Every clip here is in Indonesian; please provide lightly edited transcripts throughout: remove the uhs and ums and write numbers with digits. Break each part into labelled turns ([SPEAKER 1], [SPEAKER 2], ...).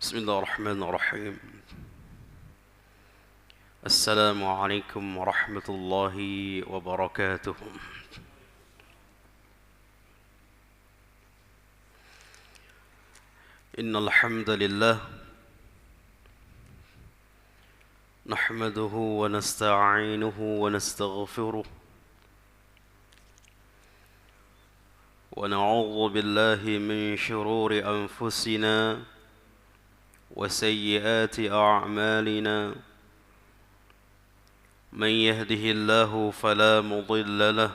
[SPEAKER 1] بسم الله الرحمن الرحيم. السلام عليكم ورحمة الله وبركاته. إن الحمد لله نحمده ونستعينه ونستغفره ونعوذ بالله من شرور أنفسنا وسيئات أعمالنا. من يهده الله فلا مضل له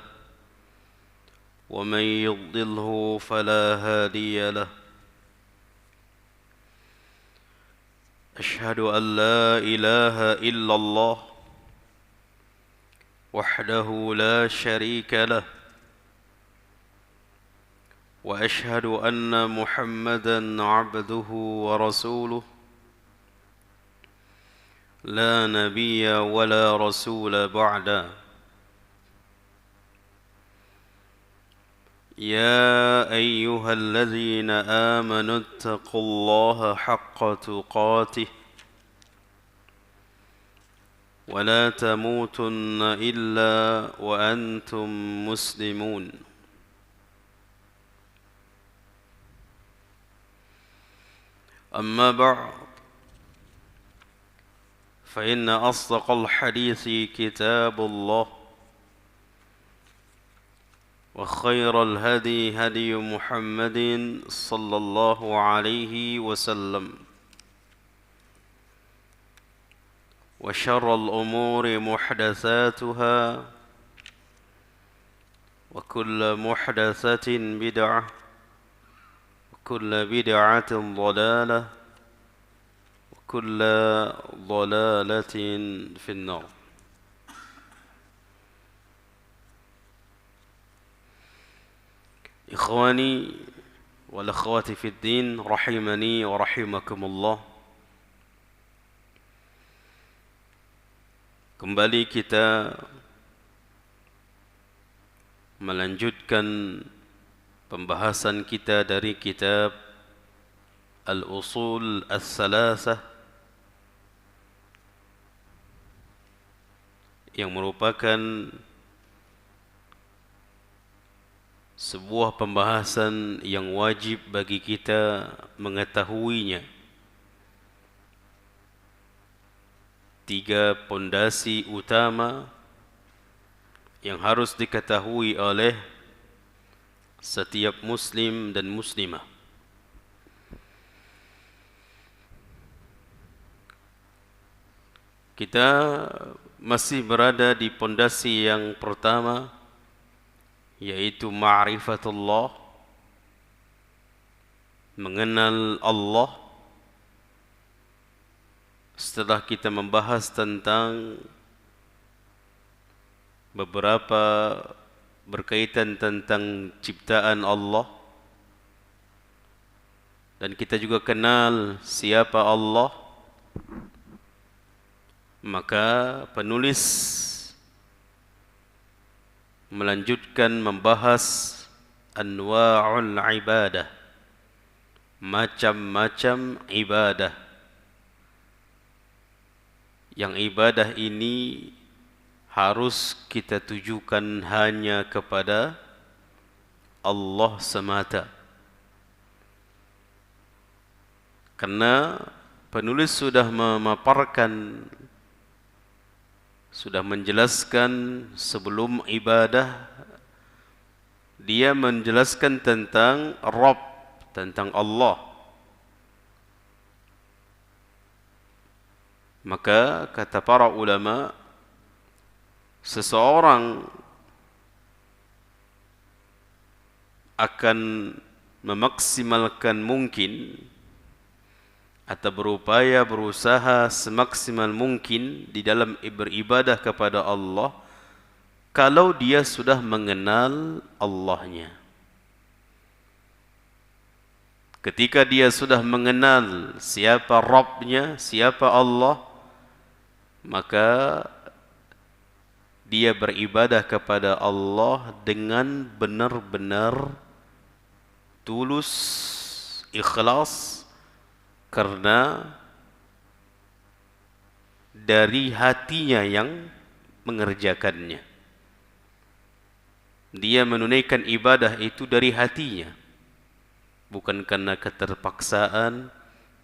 [SPEAKER 1] ومن يضلله فلا هادي له. أشهد أن لا إله إلا الله وحده لا شريك له، وأشهد أن محمدًا عبده ورسوله، لا نبي ولا رسول بعده. يا أيها الذين آمنوا اتقوا الله حق تقاته ولا تموتن إلا وأنتم مسلمون. أما بعد، فإن أصدق الحديث كتاب الله، وخير الهدي هدي محمد صلى الله عليه وسلم، وشر الأمور محدثاتها، وكل محدثة بدعة، وكل بدعة ضلالة، وكل ضلالة في النار. Ikhwani wal akhwati fid din, rahimani wa rahimakumullah. Kembali kita melanjutkan pembahasan kita dari kitab Al-Usul As-Salasah yang merupakan sebuah pembahasan yang wajib bagi kita mengetahuinya. 3 pondasi utama yang harus diketahui oleh setiap muslim dan muslimah. Kita masih berada di pondasi yang pertama, yaitu ma'rifatullah, mengenal Allah. Setelah kita membahas tentang beberapa berkaitan tentang ciptaan Allah, dan kita juga kenal siapa Allah, maka penulis melanjutkan membahas anwa'ul ibadah, macam-macam ibadah. Yang ibadah ini harus kita tujukan hanya kepada Allah semata. Karena penulis sudah memaparkan, sudah menjelaskan sebelum ibadah, dia menjelaskan tentang Rabb, tentang Allah. Maka kata para ulama, seseorang akan memaksimalkan mungkin atau berupaya berusaha semaksimal mungkin di dalam beribadah kepada Allah kalau dia sudah mengenal Allahnya. Ketika dia sudah mengenal siapa Rabbnya, siapa Allah, maka dia beribadah kepada Allah dengan benar-benar tulus, ikhlas, Karena dari hatinya yang mengerjakannya. Dia menunaikan ibadah itu dari hatinya, bukan karena keterpaksaan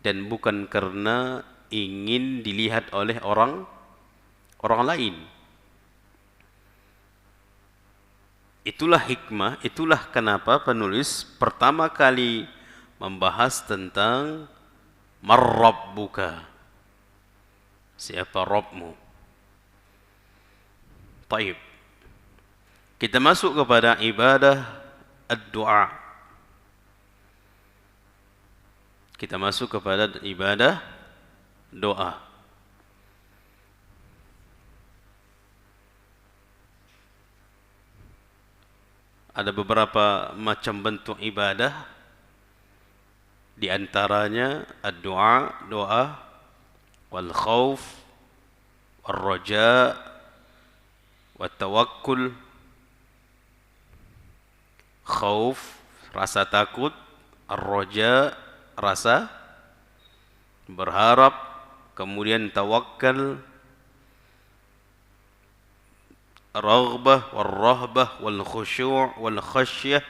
[SPEAKER 1] dan bukan karena ingin dilihat oleh orang lain. Itulah hikmah, itulah kenapa penulis pertama kali membahas tentang Marrabbuka, siapa Rabbmu. Taib. Kita masuk kepada ibadah ad-du'a. Kita masuk kepada ibadah doa. Ada beberapa macam bentuk ibadah, di antaranya ad-du'a, doa, wal khauf, wal raja, wat tawakkul. Khauf, rasa takut, ar-raja, rasa berharap, kemudian tawakkal, raghbah, wal rahbah, wal khusyu', wal khasyah,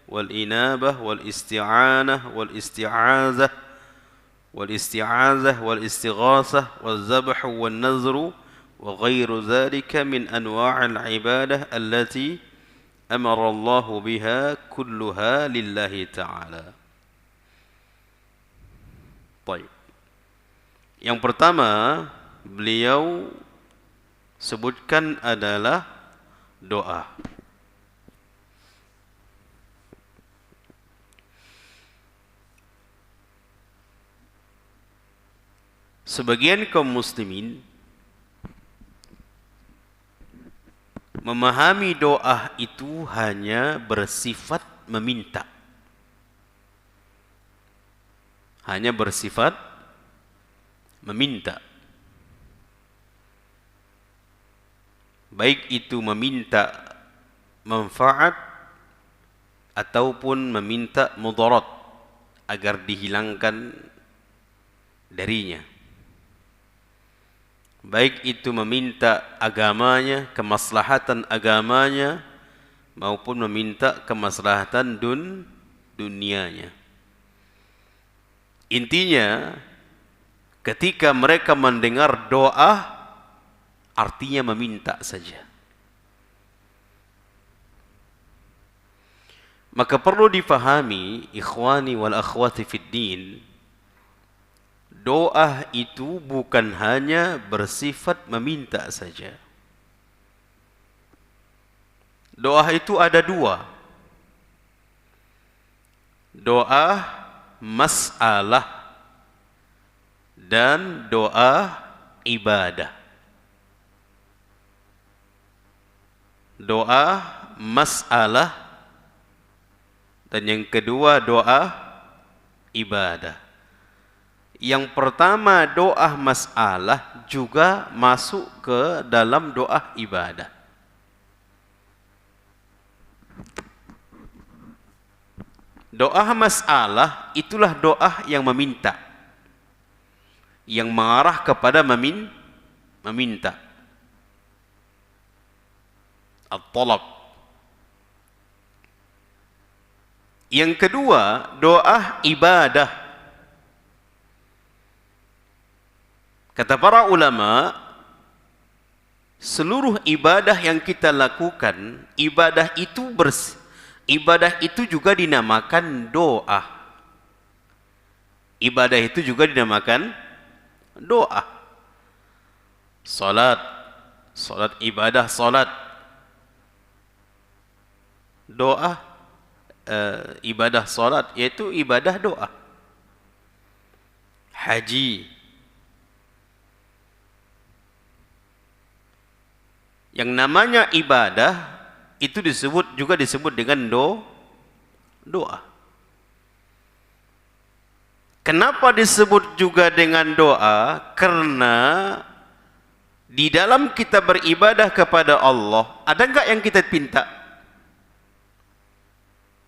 [SPEAKER 1] wal inabah, wal isti'anah, wal isti'azah, wal isti'azah, wal istighatsah, wal zabh, wal nazru, wa ghairu dhalika min anwa'il ibadah allati amara Allah biha kulluha lillahi ta'ala. Baik. Yang pertama beliau sebutkan adalah doa. Sebagian kaum muslimin memahami doa itu hanya bersifat meminta. Hanya bersifat meminta. Baik itu meminta manfaat ataupun meminta mudarat agar dihilangkan darinya. Baik itu meminta agamanya, kemaslahatan agamanya, maupun meminta kemaslahatan dunianya. Intinya, ketika mereka mendengar doa, artinya meminta saja. Maka perlu difahami, ikhwani wal akhwati fid din, doa itu bukan hanya bersifat meminta saja. Doa itu ada dua. Doa mas'alah dan doa ibadah. Doa mas'alah dan yang kedua doa ibadah. Yang pertama doa mas'alah juga masuk ke dalam doa ibadah. Doa mas'alah itulah doa yang meminta, yang mengarah kepada meminta. At-talab. Yang kedua doa ibadah. Kata para ulama, seluruh ibadah yang kita lakukan, ibadah itu juga dinamakan doa. Ibadah itu juga dinamakan doa. Salat ibadah salat. Doa ibadah salat yaitu ibadah doa. Haji, yang namanya ibadah itu juga disebut dengan doa. Kenapa disebut juga dengan doa? Karena di dalam kita beribadah kepada Allah, ada enggak yang kita pinta?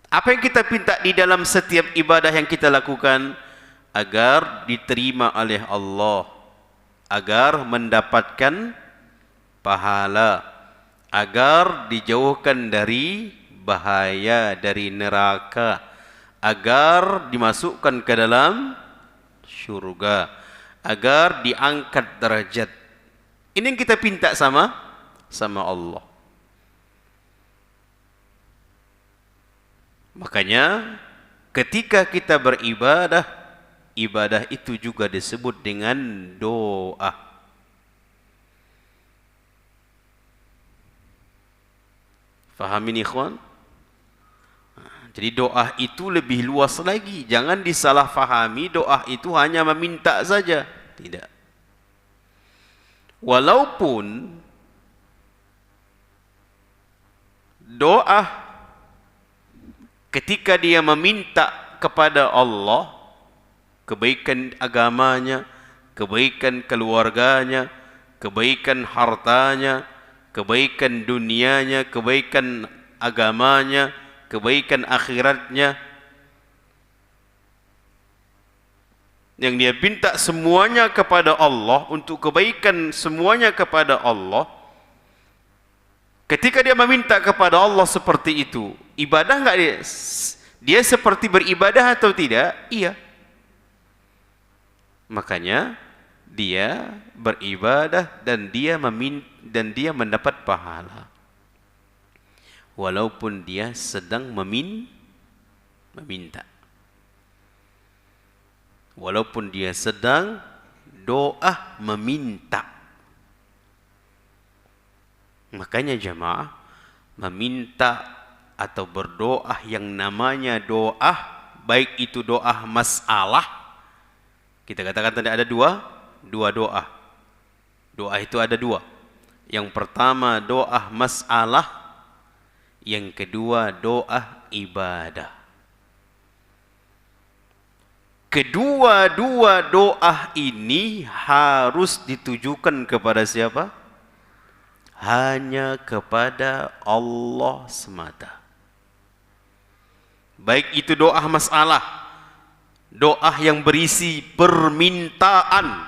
[SPEAKER 1] Apa yang kita pinta di dalam setiap ibadah yang kita lakukan? agar diterima oleh Allah, agar mendapatkan pahala, agar dijauhkan dari bahaya, dari neraka, agar dimasukkan ke dalam syurga, agar diangkat derajat. Ini yang kita minta sama Allah. Makanya ketika kita beribadah, ibadah itu juga disebut dengan doa. Faham ini ikhwan? Jadi doa itu lebih luas lagi. Jangan disalahfahami doa itu hanya meminta saja. Tidak. Walaupun doa ketika dia meminta kepada Allah kebaikan agamanya, kebaikan keluarganya, kebaikan hartanya, kebaikan dunianya, kebaikan agamanya, kebaikan akhiratnya, yang dia minta semuanya kepada Allah, untuk kebaikan semuanya kepada Allah. Ketika dia meminta kepada Allah seperti itu, ibadah enggak dia? Dia seperti beribadah atau tidak? Iya. Makanya dia beribadah dan dia mendapat pahala. Walaupun dia sedang meminta. Walaupun dia sedang doa meminta. Makanya jemaah, meminta atau berdoa yang namanya doa, baik itu doa masalah, kita katakan tadi ada dua doa. Doa itu ada dua. Yang pertama doa masalah, yang kedua doa ibadah. Kedua-dua doa ini harus ditujukan kepada siapa? Hanya kepada Allah semata. Baik itu doa masalah, doa yang berisi permintaan,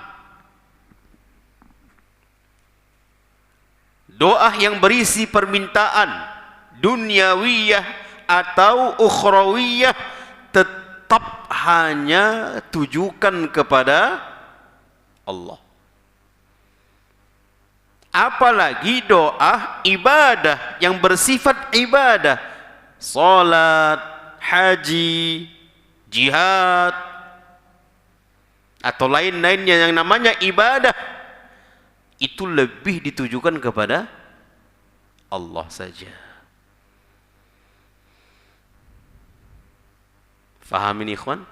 [SPEAKER 1] doa yang berisi permintaan duniawiyah atau ukhrawiyah, tetap hanya tujukan kepada Allah. Apalagi doa ibadah yang bersifat ibadah, salat, haji, jihad, atau lain-lainnya yang namanya ibadah, itu lebih ditujukan kepada Allah saja. Faham ini ikhwan?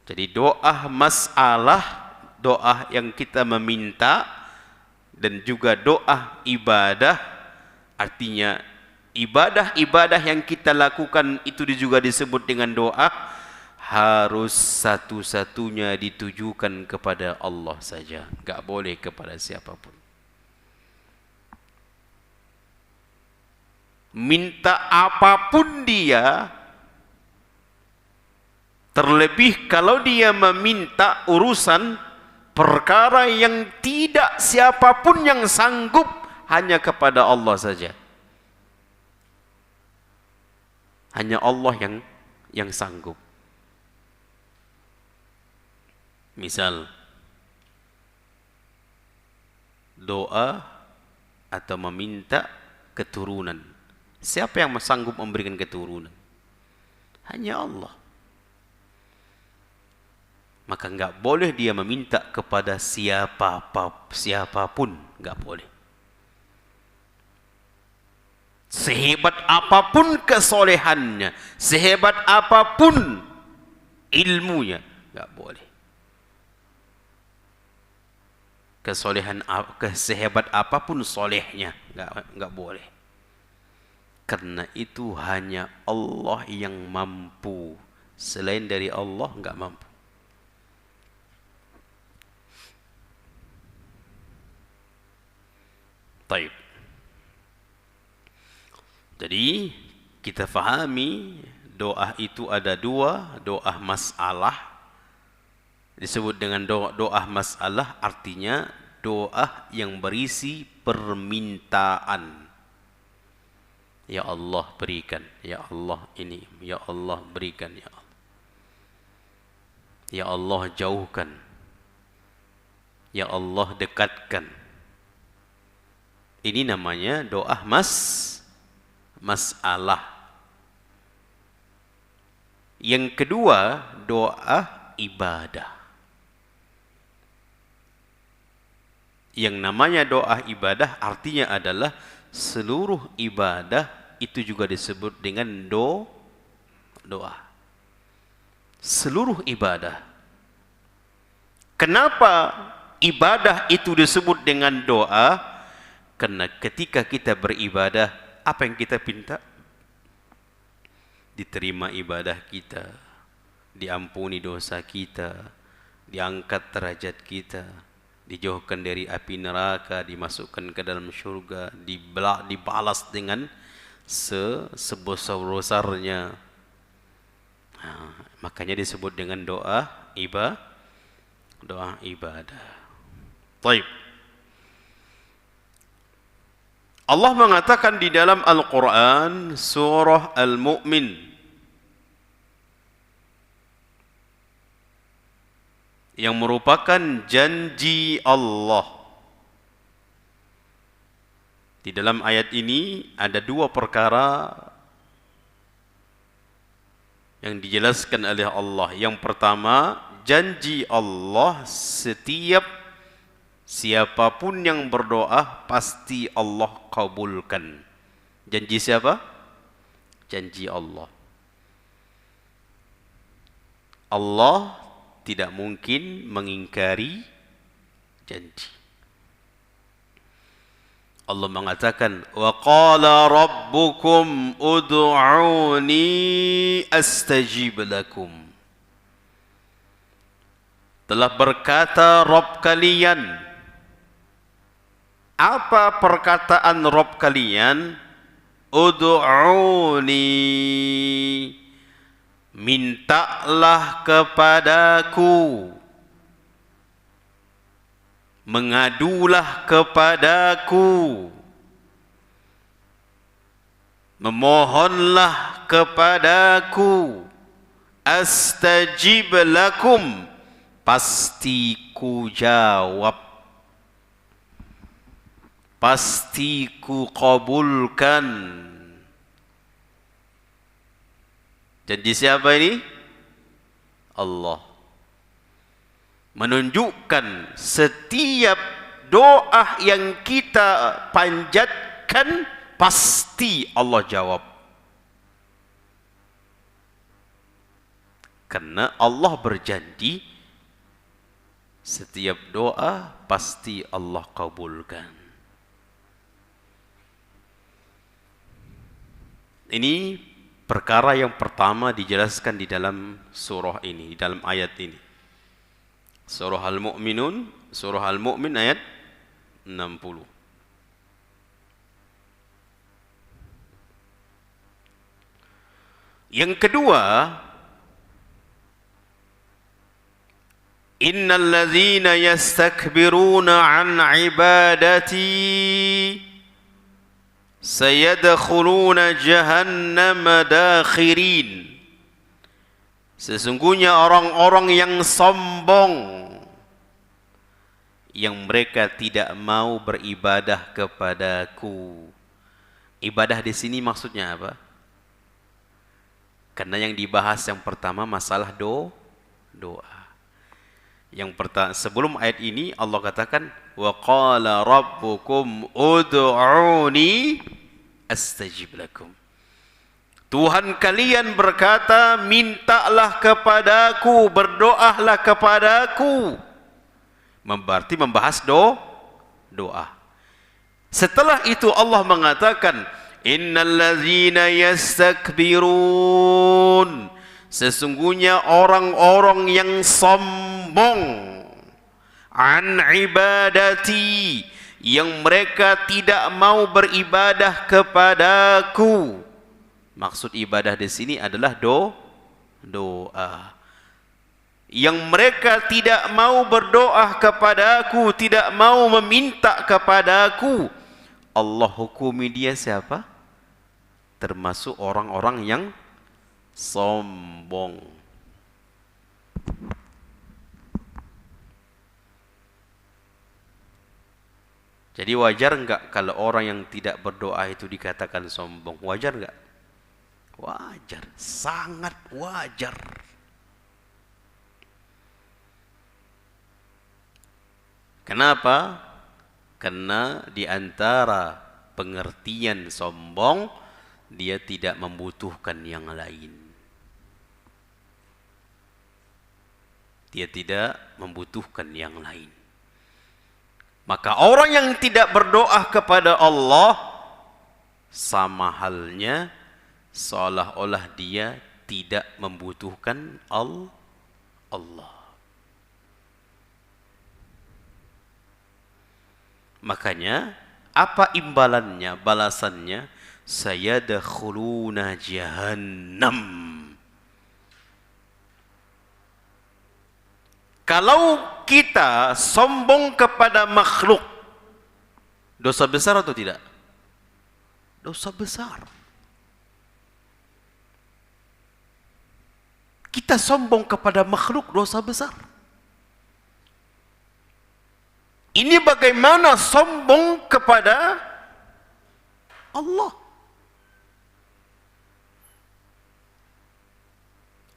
[SPEAKER 1] Jadi doa masalah, doa yang kita meminta, dan juga doa ibadah, artinya ibadah-ibadah yang kita lakukan itu juga disebut dengan doa, harus satu-satunya ditujukan kepada Allah saja, enggak boleh kepada siapapun. Minta apapun dia, terlebih kalau dia meminta urusan perkara yang tidak siapapun yang sanggup, hanya kepada Allah saja. Hanya Allah yang sanggup. Misal doa atau meminta keturunan. Siapa yang sanggup memberikan keturunan? Hanya Allah. Maka enggak boleh dia meminta kepada siapapun, enggak boleh. Sehebat apapun kesolehannya, sehebat apapun ilmunya, enggak boleh. Sehebat apapun solehnya, enggak boleh. Karena itu hanya Allah yang mampu. Selain dari Allah enggak mampu. Baik. Jadi kita fahami doa itu ada dua, doa masalah Disebut dengan doa masalah, artinya doa yang berisi permintaan. Ya Allah berikan, ya Allah ini, ya Allah berikan, ya Allah. Ya Allah jauhkan, ya Allah dekatkan. Ini namanya doa masalah. Yang kedua, doa ibadah. Yang namanya doa ibadah artinya adalah seluruh ibadah itu juga disebut dengan doa. Seluruh ibadah. Kenapa ibadah itu disebut dengan doa? Karena ketika kita beribadah, apa yang kita minta? Diterima ibadah kita, diampuni dosa kita, diangkat derajat kita, dijauhkan dari api neraka, dimasukkan ke dalam syurga, dibalas dengan sebesar-besarnya. Nah, makanya disebut dengan doa ibadah. Baik. Allah mengatakan di dalam Al-Quran surah Al-Mu'min, yang merupakan janji Allah. Di dalam ayat ini ada dua perkara yang dijelaskan oleh Allah. Yang pertama, janji Allah, siapapun yang berdoa pasti Allah kabulkan. Janji siapa? Janji Allah. Allah tidak mungkin mengingkari janji. Allah mengatakan, wa qala rabbukum ud'uni astajib lakum. Telah berkata Rabb kalian. Apa perkataan Rabb kalian? Ud'uni, mintalah kepadaku, mengadulah kepadaku, memohonlah kepadaku, astajib lakum, pasti ku jawab, pasti ku kabulkan. Janji siapa ini? Allah. Menunjukkan setiap doa yang kita panjatkan pasti Allah jawab. Karena Allah berjanji setiap doa pasti Allah kabulkan. Ini perkara yang pertama dijelaskan di dalam surah ini, di dalam ayat ini. Surah Al-Mu'minun, surah Al-Mu'min ayat 60. Yang kedua, innal ladzina yastakbiruna an ibadati sayadkhuluna jahannama dakhirin. Sesungguhnya orang-orang yang sombong, yang mereka tidak mau beribadah kepadaku. Ibadah di sini maksudnya apa? Karena yang dibahas yang pertama masalah doa. Yang pertama, sebelum ayat ini Allah katakan, wa qala rabbukum ud'uni astajib lakum. Tuhan kalian berkata, mintalah kepadaku, berdoalah kepadaku. Berarti membahas doa. Setelah itu Allah mengatakan, innal ladzina yastakbirun, sesungguhnya orang-orang yang sombong, an ibadati, yang mereka tidak mau beribadah kepadaku. Maksud ibadah di sini adalah doa. yang mereka tidak mau berdoa kepadaku, tidak mau meminta kepadaku, Allah hukumi dia siapa? Termasuk orang-orang yang sombong. Jadi wajar enggak kalau orang yang tidak berdoa itu dikatakan sombong? Wajar enggak? Wajar, sangat wajar. Kenapa? Karena di antara pengertian sombong, dia tidak membutuhkan yang lain. Dia tidak membutuhkan yang lain. Maka orang yang tidak berdoa kepada Allah, sama halnya seolah-olah dia tidak membutuhkan Allah. Makanya apa imbalannya, balasannya? Sayadkhuluna jahannam. Kalau kita sombong kepada makhluk, dosa besar atau tidak? Dosa besar. Kita sombong kepada makhluk, dosa besar. Ini bagaimana sombong kepada Allah.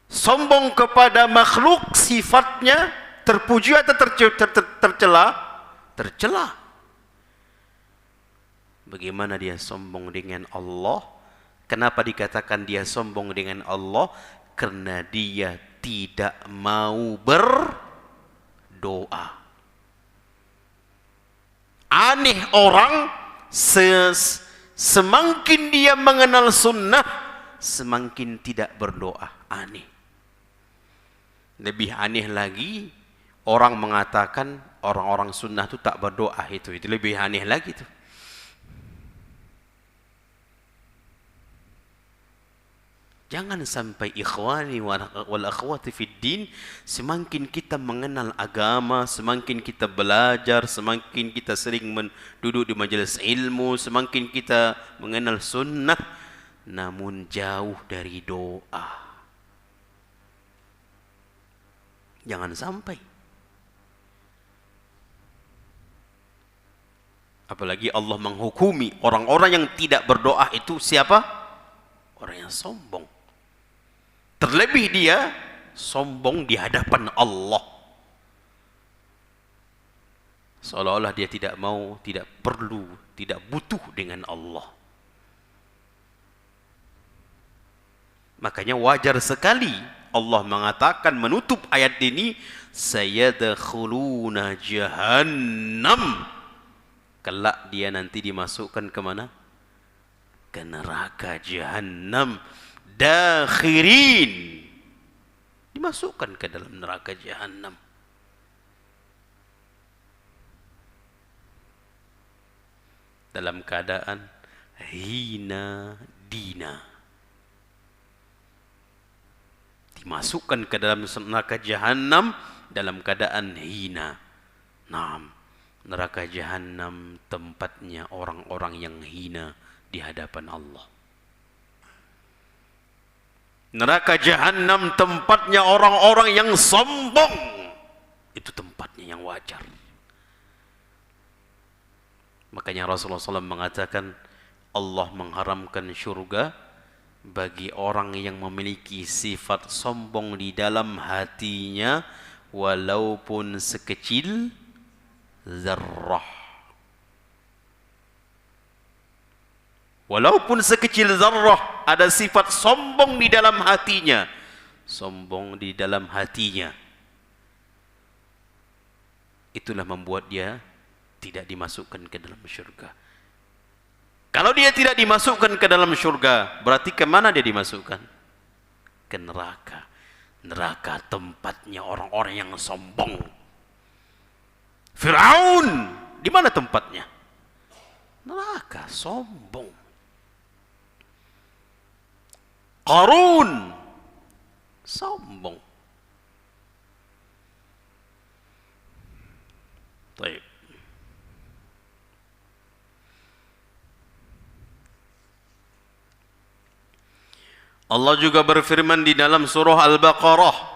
[SPEAKER 1] Sombong kepada makhluk sifatnya terpuji atau tercela? Tercela. Bagaimana dia sombong dengan Allah? Kenapa dikatakan dia sombong dengan Allah? Karena dia tidak mau berdoa. Aneh orang, semakin dia mengenal sunnah, semakin tidak berdoa. Aneh. Lebih aneh lagi, orang mengatakan orang-orang sunnah itu tak berdoa. Itu lebih aneh lagi tuh. Jangan sampai ikhwani wal akhwati fid din, semakin kita mengenal agama, semakin kita belajar, semakin kita sering duduk di majelis ilmu, semakin kita mengenal sunnah, namun jauh dari doa. Jangan sampai. Apalagi Allah menghukumi orang-orang yang tidak berdoa itu siapa? Orang yang sombong. Terlebih dia sombong di hadapan Allah. Seolah-olah dia tidak mau, tidak perlu, tidak butuh dengan Allah. Makanya wajar sekali Allah mengatakan menutup ayat ini, sayadkhuluna jahannam. Kelak dia nanti dimasukkan ke mana? Ke neraka jahannam. Dakhirin, dimasukkan ke dalam neraka jahannam. Dalam keadaan hina dina, dimasukkan ke dalam neraka jahannam dalam keadaan hina. Naam, neraka jahannam tempatnya orang-orang yang hina di hadapan Allah. Neraka jahannam tempatnya orang-orang yang sombong. Itu tempatnya yang wajar. Makanya Rasulullah SAW mengatakan Allah mengharamkan syurga bagi orang yang memiliki sifat sombong di dalam hatinya, walaupun sekecil zarrah. Walaupun sekecil zarrah, ada sifat sombong di dalam hatinya. Sombong di dalam hatinya. Itulah membuat dia tidak dimasukkan ke dalam syurga. Kalau dia tidak dimasukkan ke dalam syurga, berarti kemana dia dimasukkan? Ke neraka. Neraka tempatnya orang-orang yang sombong. Fir'aun, di mana tempatnya? Neraka, sombong. Qarun, sombong. Baik. Allah juga berfirman di dalam surah Al-Baqarah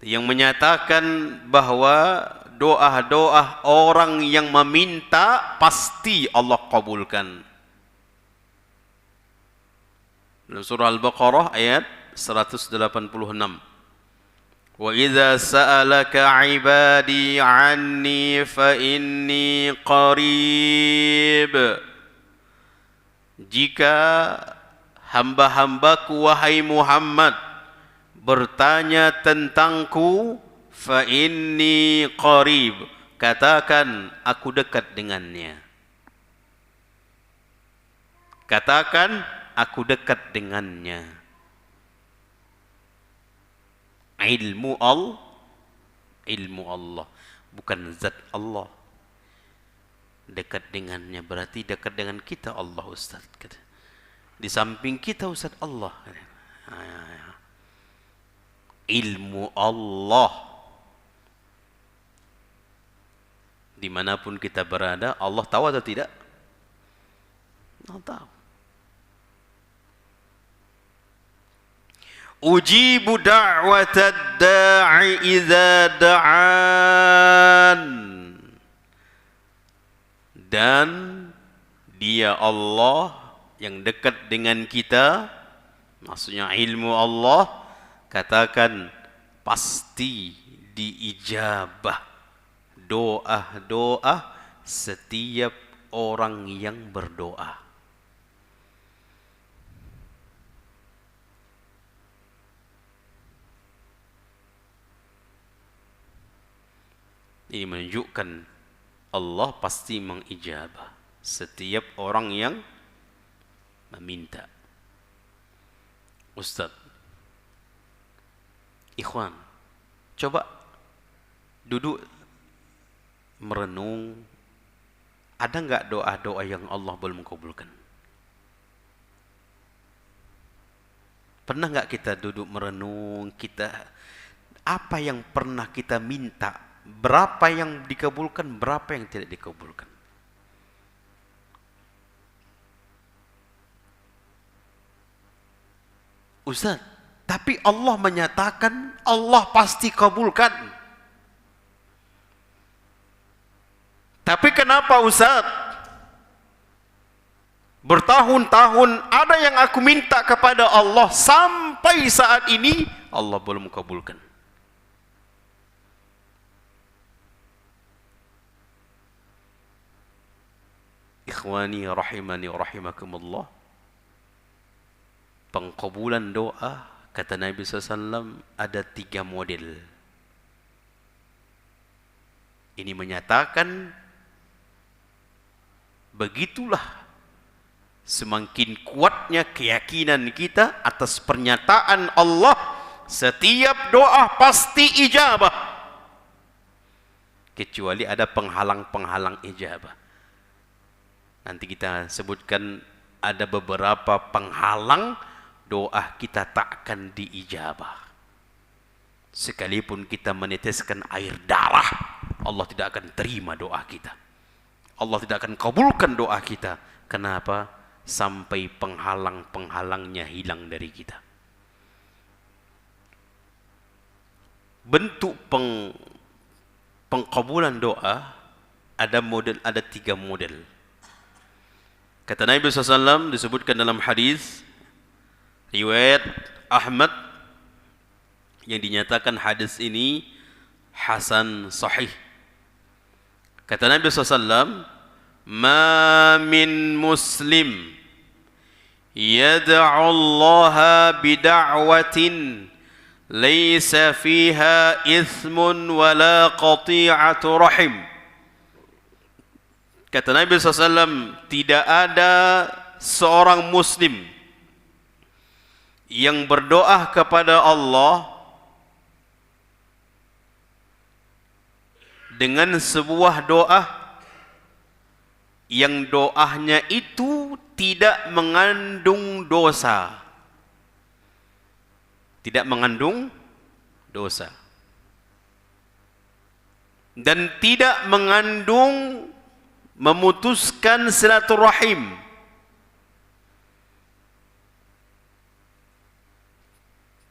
[SPEAKER 1] yang menyatakan bahwa doa-doa orang yang meminta pasti Allah kabulkan. Dalam surah Al-Baqarah ayat 186. Wa idza sa'alaka 'ibadi 'anni fa inni qarib. Jika hamba-hambaku wahai Muhammad bertanya tentangku, fa inni qarib, katakan aku dekat dengannya. Katakan aku dekat dengannya. Ilmu Allah, bukan zat Allah. Dekat dengannya berarti dekat dengan kita Allah, Ustaz. Di samping kita Ustaz Allah. Ilmu Allah, dimanapun kita berada, Allah tahu atau tidak? Allah tahu. Ujibu da'watad da'i idza da'an. Dan dia Allah yang dekat dengan kita, maksudnya ilmu Allah, katakan pasti diijabah doa-doa setiap orang yang berdoa. Ini menunjukkan Allah pasti mengijabah setiap orang yang meminta. Ustaz, ikhwan, coba duduk merenung, ada enggak doa-doa yang Allah belum kabulkan? Pernah enggak kita duduk merenung, kita apa yang pernah kita minta? Berapa yang dikabulkan, berapa yang tidak dikabulkan? Ustaz, tapi Allah menyatakan Allah pasti kabulkan. Tapi kenapa Ustaz? Bertahun-tahun ada yang aku minta kepada Allah, sampai saat ini Allah belum kabulkan. Ikhwani rahimani wa rahimakumullah, pengkabulan doa kata Nabi SAW ada 3 model. Ini menyatakan begitulah semakin kuatnya keyakinan kita atas pernyataan Allah, setiap doa pasti ijabah, kecuali ada penghalang-penghalang ijabah. Nanti kita sebutkan ada beberapa penghalang doa kita tak akan diijabah. Sekalipun kita meneteskan air darah, Allah tidak akan terima doa kita. Allah tidak akan kabulkan doa kita. Kenapa? Sampai penghalang-penghalangnya hilang dari kita. Bentuk pengkabulan doa ada 3 model. Kata Nabi SAW disebutkan dalam hadis riwayat Ahmad yang dinyatakan hadis ini hasan sahih. Kata Nabi SAW, "Ma min muslim yad'u Allah bida'watin laysa fiha ithmun wala qati'atu rahim." Kata Nabi SAW, tidak ada seorang muslim yang berdoa kepada Allah dengan sebuah doa yang doanya itu tidak mengandung dosa. Tidak mengandung dosa. dan tidak mengandung memutuskan silaturahim.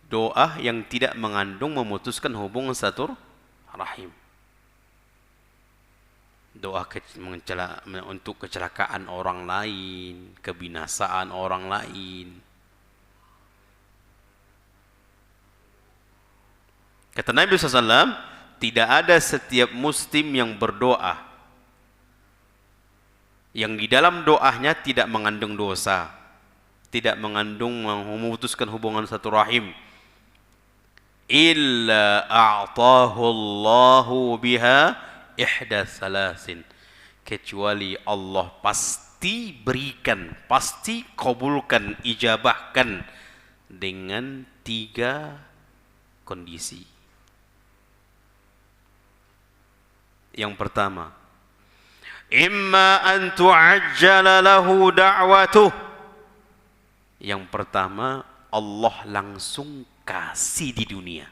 [SPEAKER 1] Doa yang tidak mengandung memutuskan hubungan silaturahim. Doa untuk kecelakaan orang lain, kebinasaan orang lain. Kata Nabi SAW, tidak ada setiap muslim yang berdoa yang di dalam doanya tidak mengandung dosa, tidak mengandung memutuskan hubungan silaturahim, illa a'tahu Allahu biha ihda salasin, kecuali Allah pasti berikan, pasti kabulkan, ijabahkan dengan 3 kondisi. Yang pertama, imma an tu'ajjala lahu da'watuh. Yang pertama, Allah langsung kasih di dunia.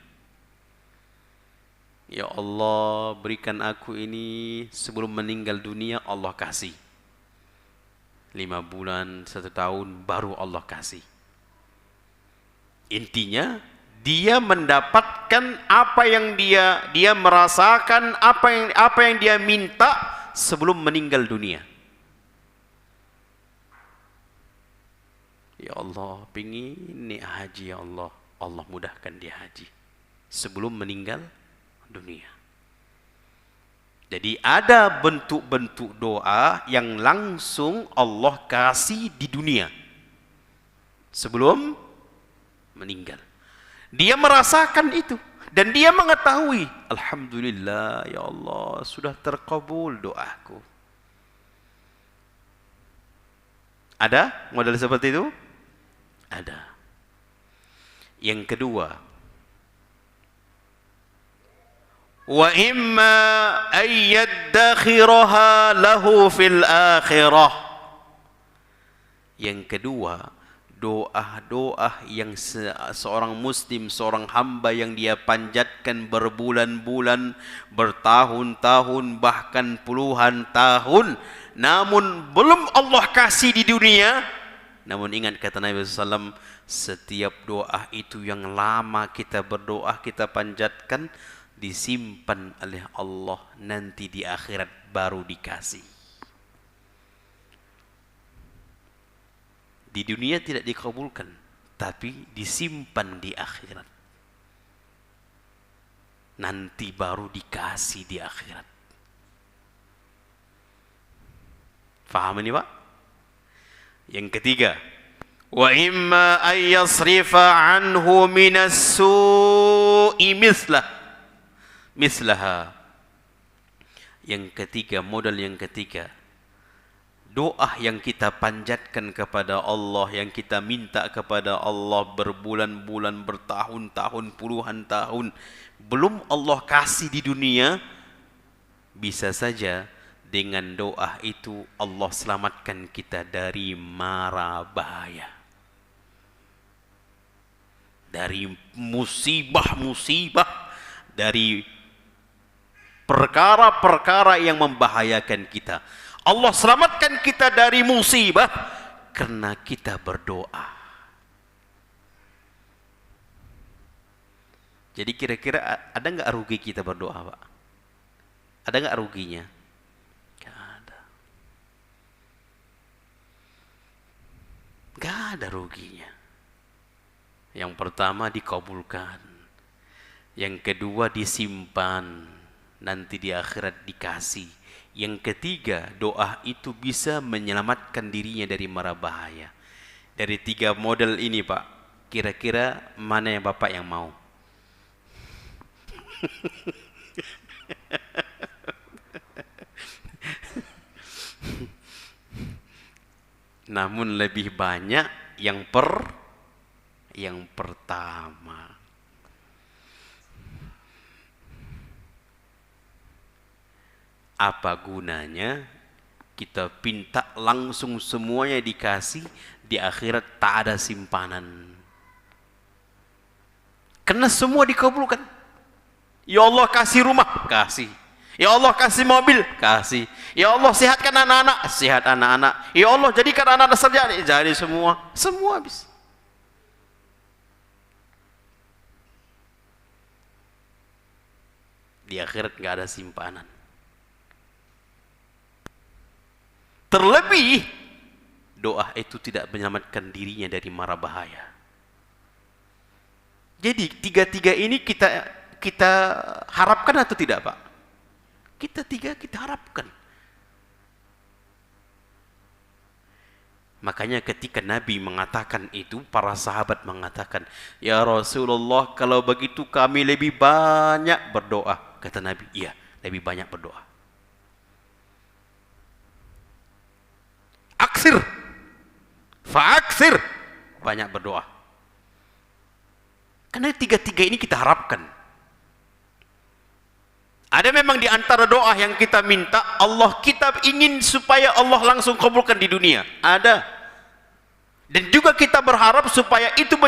[SPEAKER 1] Ya Allah, berikan aku ini sebelum meninggal dunia. Allah kasih 5 bulan, 1 tahun, baru Allah kasih. Intinya dia mendapatkan apa yang dia merasakan, apa yang dia minta sebelum meninggal dunia. Ya Allah, pingin nih haji, ya Allah, Allah mudahkan dia haji sebelum meninggal dunia. Jadi ada bentuk-bentuk doa yang langsung Allah kasih di dunia sebelum meninggal. Dia merasakan itu dan dia mengetahui, alhamdulillah ya Allah, sudah terkabul doaku. Ada model seperti itu? Ada. Yang kedua, wa imma ayyadakhiraha lahu fil akhirah. Yang kedua, doa-doa yang seorang muslim, seorang hamba yang dia panjatkan berbulan-bulan, bertahun-tahun, bahkan puluhan tahun, namun belum Allah kasih di dunia. Namun ingat kata Nabi SAW, setiap doa itu yang lama kita berdoa, kita panjatkan, disimpan oleh Allah, nanti di akhirat baru dikasih. Di dunia tidak dikabulkan, tapi disimpan di akhirat. Nanti baru dikasih di akhirat. Faham ini Pak? Yang ketiga, wa imma ay yasrifa anhu minas su'i mislaha. Yang ketiga, modal yang ketiga, doa yang kita panjatkan kepada Allah, yang kita minta kepada Allah berbulan-bulan, bertahun-tahun, puluhan tahun, belum Allah kasih di dunia, bisa saja dengan doa itu Allah selamatkan kita dari mara bahaya, dari musibah-musibah, dari perkara-perkara yang membahayakan kita. Allah selamatkan kita dari musibah karena kita berdoa. Jadi kira-kira ada nggak rugi kita berdoa, Pak? Ada nggak ruginya? Nggak ada. Nggak ada ruginya. Yang pertama dikabulkan, yang kedua disimpan, nanti di akhirat dikasih. Yang ketiga, doa itu bisa menyelamatkan dirinya dari mara bahaya. Dari 3 model ini Pak, kira-kira mana yang Bapak yang mau? Namun lebih banyak yang pertama. Apa gunanya kita pinta langsung semuanya dikasih, di akhirat tak ada simpanan. Karena semua dikabulkan. Ya Allah kasih rumah, kasih. Ya Allah kasih mobil, kasih. Ya Allah sehatkan anak-anak, sehat anak-anak. Ya Allah jadikan anak-anak sarjana, jadi semua, semua habis. Di akhirat nggak ada simpanan. Terlebih doa itu tidak menyelamatkan dirinya dari mara bahaya. Jadi tiga-tiga ini kita harapkan atau tidak, Pak? Kita harapkan. Makanya ketika Nabi mengatakan itu, para sahabat mengatakan, "Ya Rasulullah, kalau begitu kami lebih banyak berdoa." Kata Nabi, "Iya, lebih banyak berdoa." Aksir, faaksir, banyak berdoa. Karena tiga-tiga ini kita harapkan. Ada memang di antara doa yang kita minta, kita ingin supaya Allah langsung kabulkan di dunia. Ada. Dan juga kita berharap supaya itu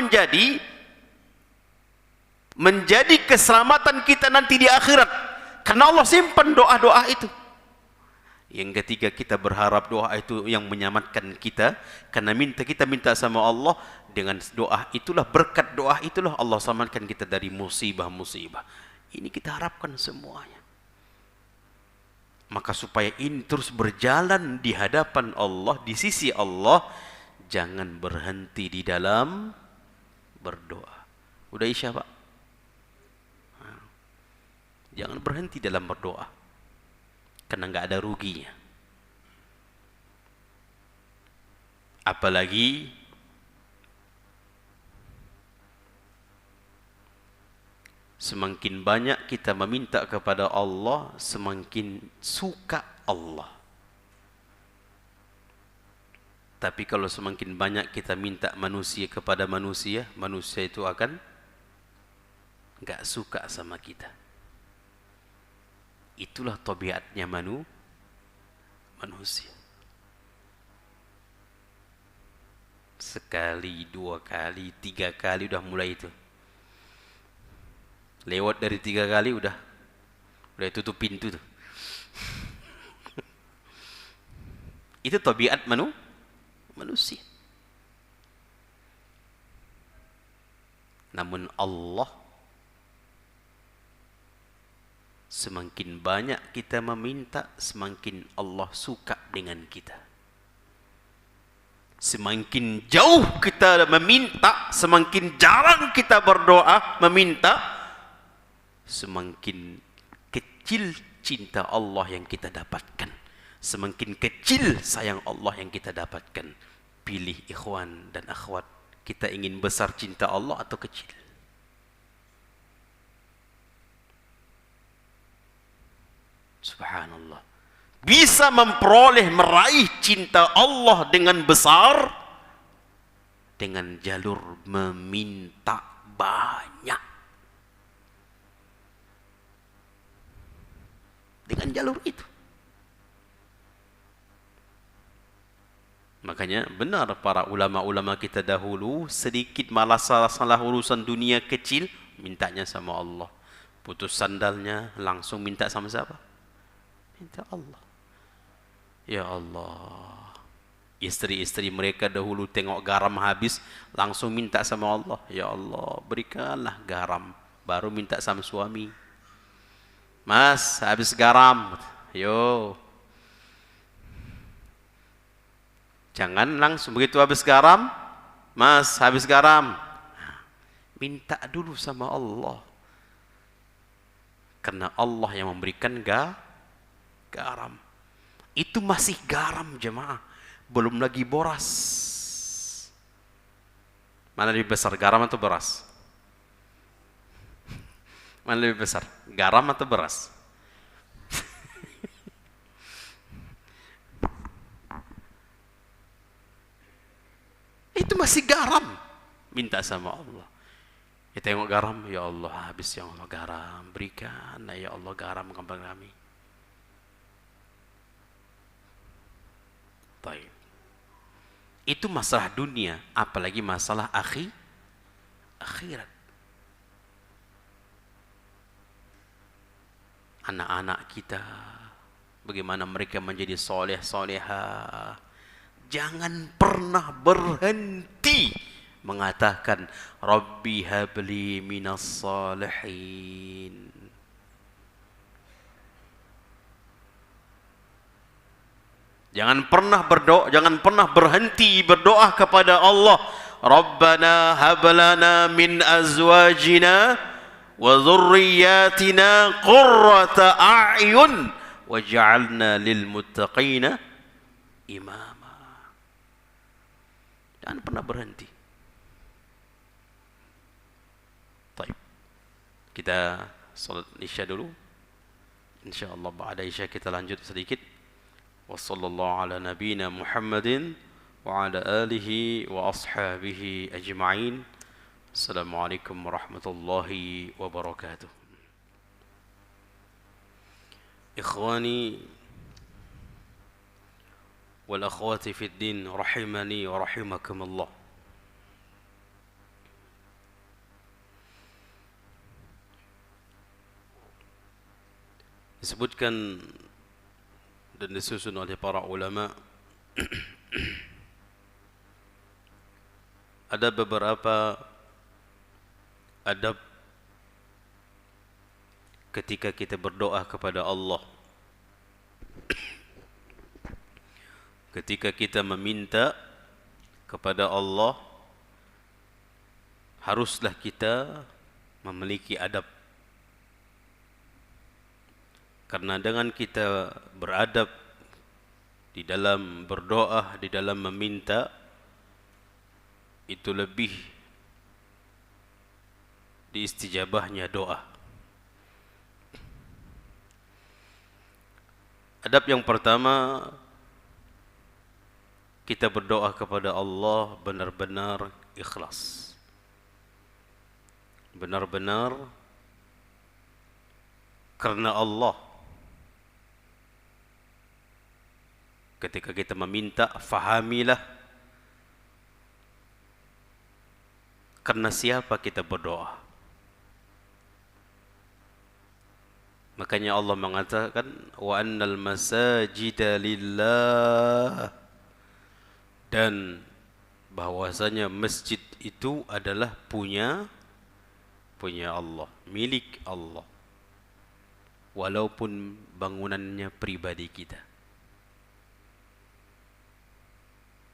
[SPEAKER 1] menjadi keselamatan kita nanti di akhirat. Karena Allah simpan doa-doa itu. Yang ketiga, kita berharap doa itu yang menyelamatkan kita. Karena kita minta sama Allah, dengan doa itulah, berkat doa itulah Allah selamatkan kita dari musibah-musibah. Ini kita harapkan semuanya. Maka supaya ini terus berjalan di hadapan Allah, di sisi Allah, jangan berhenti di dalam berdoa. Udah Isya, Pak? Jangan berhenti dalam berdoa. Karena nggak ada ruginya. Apalagi semakin banyak kita meminta kepada Allah, semakin suka Allah. Tapi kalau semakin banyak kita minta manusia kepada manusia, manusia itu akan nggak suka sama kita. Itulah tabiatnya manusia. Sekali, dua kali, tiga kali udah mulai itu. Lewat dari 3 kali udah tutup pintu tuh. Itu tabiat manusia. Namun Allah, semakin banyak kita meminta, semakin Allah suka dengan kita. Semakin jauh kita meminta, semakin jarang kita berdoa meminta, semakin kecil cinta Allah yang kita dapatkan, semakin kecil sayang Allah yang kita dapatkan. Pilih ikhwan dan akhwat, kita ingin besar cinta Allah atau kecil? Subhanallah, bisa meraih cinta Allah dengan besar dengan jalur meminta banyak. Dengan jalur itu. Makanya benar para ulama-ulama kita dahulu, sedikit malah salah urusan dunia kecil, mintanya sama Allah. Putus sandalnya langsung minta sama siapa? Minta Allah. Ya Allah. Istri-istri mereka dahulu tengok garam habis, langsung minta sama Allah. Ya Allah, berikanlah garam. Baru minta sama suami. Mas, habis garam. Yo. Jangan langsung begitu habis garam. Mas, habis garam. Minta dulu sama Allah. Karena Allah yang memberikan garam. Itu masih garam, jemaah. Belum lagi boras. Mana lebih besar, garam atau beras? Mana lebih besar, garam atau beras? Itu masih garam. Minta sama Allah. Kita tengok garam, ya Allah, habis ya Allah garam, berikan ya Allah garam kepada kami. Baik. Itu masalah dunia, apalagi masalah akhirat. anak-anak kita, bagaimana mereka menjadi soleh-soleha. Jangan pernah berhenti mengatakan Rabbi habli minas salihin. Jangan pernah berdoa, jangan pernah berhenti berdoa kepada Allah. Rabbana hablana min azwajina wa dhurriyyatina qurrata a'yun waj'alna lil muttaqina imama. Jangan pernah berhenti. Baik. Kita salat Isya dulu. Insyaallah ba'da Isya kita lanjut sedikit. وصلى الله على نبينا محمد وعلى آله وأصحابه أجمعين. السلام عليكم ورحمة الله وبركاته. إخواني والأخوات في الدين رحمني ورحمكم الله. disebutkan dan disusun oleh para ulama ada beberapa adab ketika kita berdoa kepada Allah, ketika kita meminta kepada Allah, haruslah kita memiliki adab. Karena dengan kita beradab di dalam berdoa, di dalam meminta, itu lebih diistijabahnya doa. Adab yang pertama, kita berdoa kepada Allah benar-benar ikhlas. Benar-benar karena Allah. Ketika kita meminta, fahamilah karena siapa kita berdoa. Makanya Allah mengatakan wa annal masajida lillah, dan bahwasanya masjid itu adalah punya Allah, milik Allah, walaupun bangunannya pribadi kita.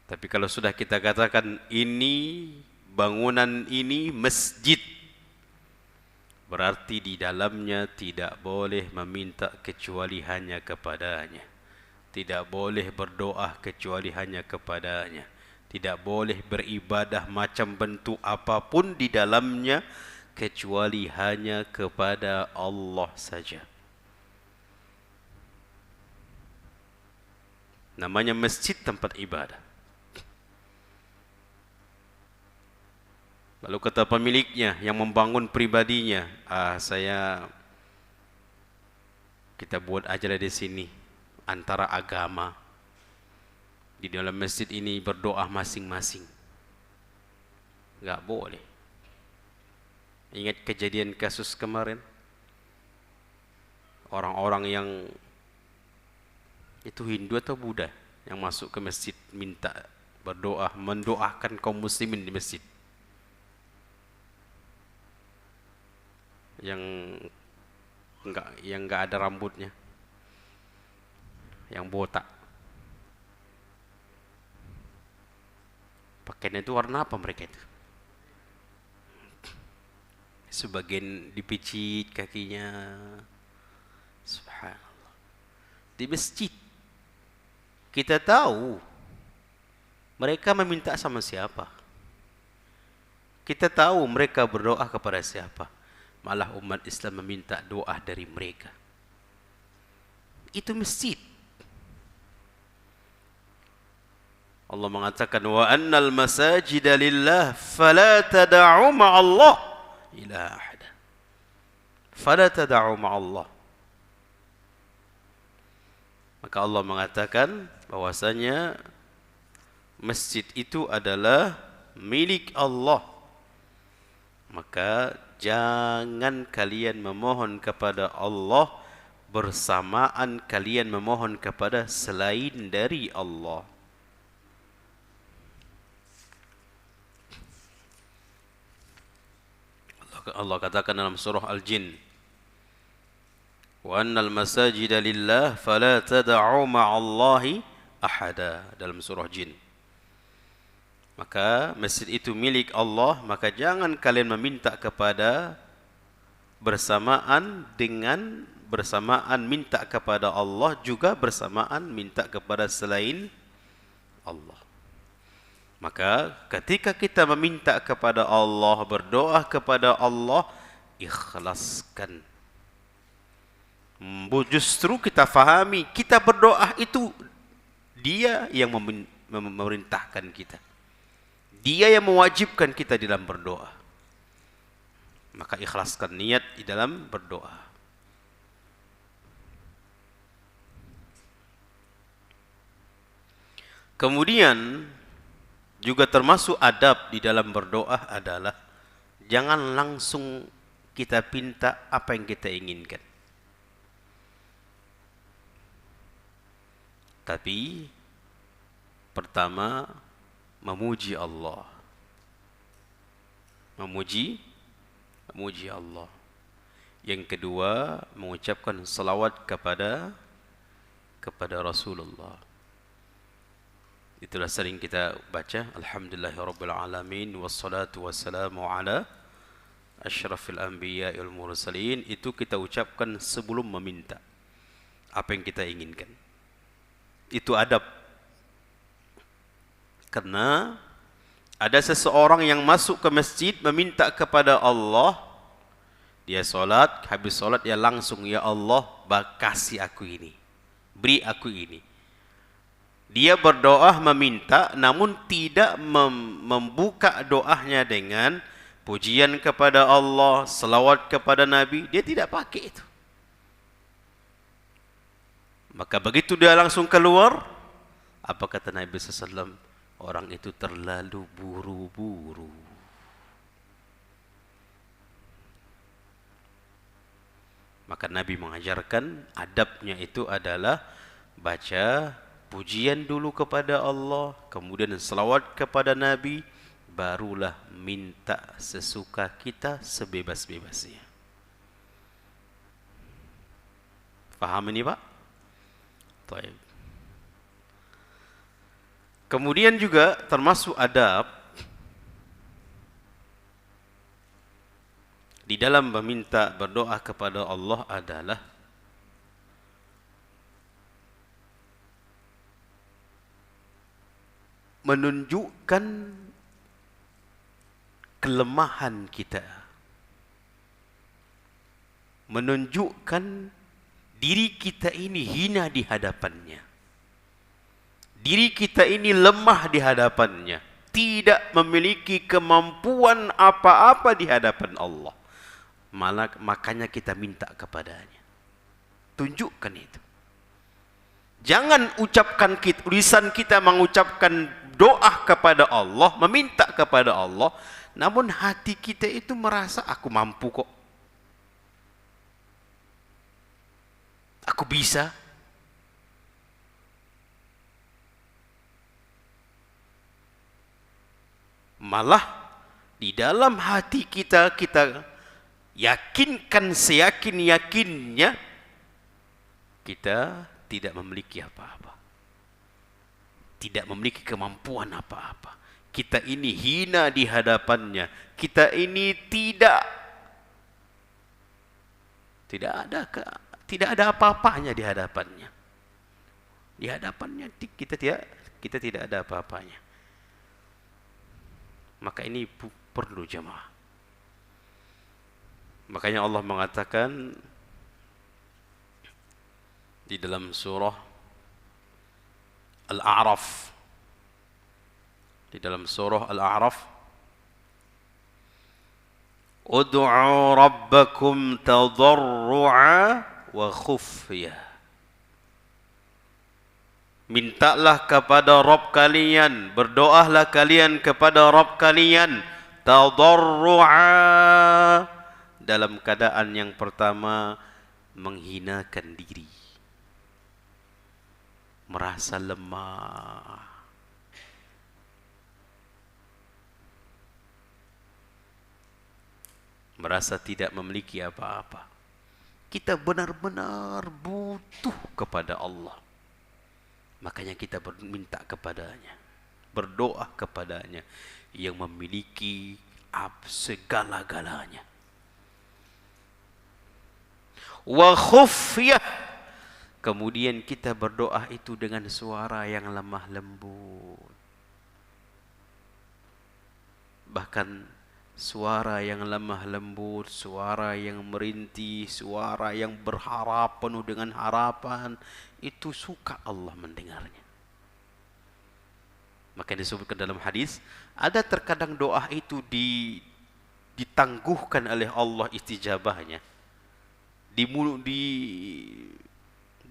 [SPEAKER 1] Tapi kalau sudah kita katakan ini bangunan ini masjid, berarti di dalamnya tidak boleh meminta kecuali hanya kepadanya. Tidak boleh berdoa kecuali hanya kepadanya. Tidak boleh beribadah macam bentuk apapun di dalamnya kecuali hanya kepada Allah saja. Namanya masjid, tempat ibadah. Lalu kata pemiliknya yang membangun pribadinya, kita buat aja di sini antara agama. Di dalam masjid ini berdoa masing-masing. Enggak boleh. Ingat kejadian kasus kemarin? Orang-orang yang itu Hindu atau Buddha yang masuk ke masjid minta berdoa, mendoakan kaum muslimin di masjid. Yang enggak ada rambutnya, yang botak. Pakaiannya itu warna apa mereka itu? Sebagian dipicit kakinya. Subhanallah. Di masjid kita tahu mereka meminta sama siapa. Kita tahu mereka berdoa kepada siapa. Malah umat Islam meminta doa dari mereka. Itu masjid. Allah mengatakan wa annal masajida lillah fala tad'u ma'allah ilaha ahada. Fala tad'u ma'allah. Maka Allah mengatakan bahwasanya masjid itu adalah milik Allah. Maka jangan kalian memohon kepada Allah bersamaan kalian memohon kepada selain dari Allah. Allah katakan dalam surah Al-Jin, wa annal masajida lillah fala tad'u ma'allahi ahada, dalam surah Jin. Maka masjid itu milik Allah, maka jangan kalian meminta kepada bersamaan minta kepada Allah juga bersamaan minta kepada selain Allah. Maka ketika kita meminta kepada Allah, berdoa kepada Allah, ikhlaskan. Justru kita fahami, kita berdoa itu Dia yang memerintahkan kita. Dia yang mewajibkan kita dalam berdoa. Maka ikhlaskan niat di dalam berdoa. Kemudian juga termasuk adab di dalam berdoa adalah jangan langsung kita pinta apa yang kita inginkan. Tapi pertama memuji Allah. Memuji Allah. Yang kedua mengucapkan salawat kepada Rasulullah. Itulah sering kita baca, alhamdulillahirabbil alamin wassalatu wassalamu ala asyrafil anbiya'i wal mursalin. Itu kita ucapkan sebelum meminta apa yang kita inginkan. Itu adab. Karena ada seseorang yang masuk ke masjid meminta kepada Allah, dia solat, habis solat dia langsung, ya Allah, kasih aku ini, beri aku ini. Dia berdoa meminta, namun tidak membuka doanya dengan pujian kepada Allah, selawat kepada Nabi. Dia tidak pakai itu. Maka begitu dia langsung keluar, apa kata Nabi SAW? Orang itu terlalu buru-buru. Maka Nabi mengajarkan adabnya itu adalah baca pujian dulu kepada Allah, kemudian selawat kepada Nabi, barulah minta sesuka kita sebebas-bebasnya. Faham ini Pak? Baik. Kemudian juga termasuk adab di dalam meminta berdoa kepada Allah adalah menunjukkan kelemahan kita, menunjukkan diri kita ini hina di hadapannya, diri kita ini lemah di hadapannya, tidak memiliki kemampuan apa-apa di hadapan Allah. Makanya kita minta kepadanya. Tunjukkan itu. Jangan ucapkan lisan kita mengucapkan doa kepada Allah, meminta kepada Allah, namun hati kita itu merasa aku mampu kok, aku bisa. Malah di dalam hati kita yakinkan seyakin-yakinnya kita tidak memiliki apa-apa, tidak memiliki kemampuan apa-apa. Kita ini hina di hadapannya. Kita ini tidak ada apa-apanya di hadapannya. Di hadapannya kita tidak ada apa-apanya. Maka ini perlu jamaah. Makanya Allah mengatakan di dalam surah Al-A'raf, Ud'u rabbakum tadarru'a wa khufyah. Mintalah kepada Rabb kalian, berdoalah kalian kepada Rabb kalian tadarru'a, dalam keadaan yang pertama menghinakan diri, merasa lemah, merasa tidak memiliki apa-apa. Kita benar-benar butuh kepada Allah. Makanya kita minta kepadanya, berdoa kepadanya yang memiliki segala-galanya. Wa khufyah, kemudian kita berdoa itu dengan suara yang lemah lembut. Bahkan suara yang lemah lembut, suara yang merintih, suara yang berharap, penuh dengan harapan, itu suka Allah mendengarnya. Maka disebutkan dalam hadis, ada terkadang doa itu ditangguhkan oleh Allah istijabahnya,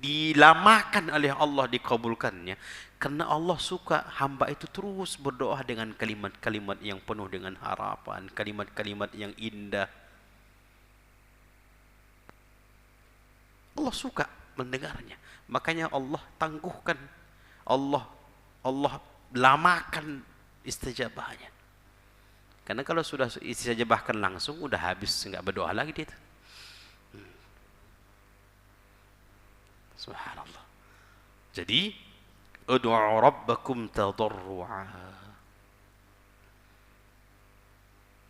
[SPEAKER 1] dilamakan oleh Allah dikabulkannya, karena Allah suka hamba itu terus berdoa dengan kalimat-kalimat yang penuh dengan harapan, kalimat-kalimat yang indah. Allah suka mendengarnya. Makanya Allah tangguhkan, Allah lamakan istijabahnya. Karena kalau sudah istijabahkan langsung, udah habis, enggak berdoa lagi dia. Subhanallah. Jadi, ud'u rabbakum tadarru'a.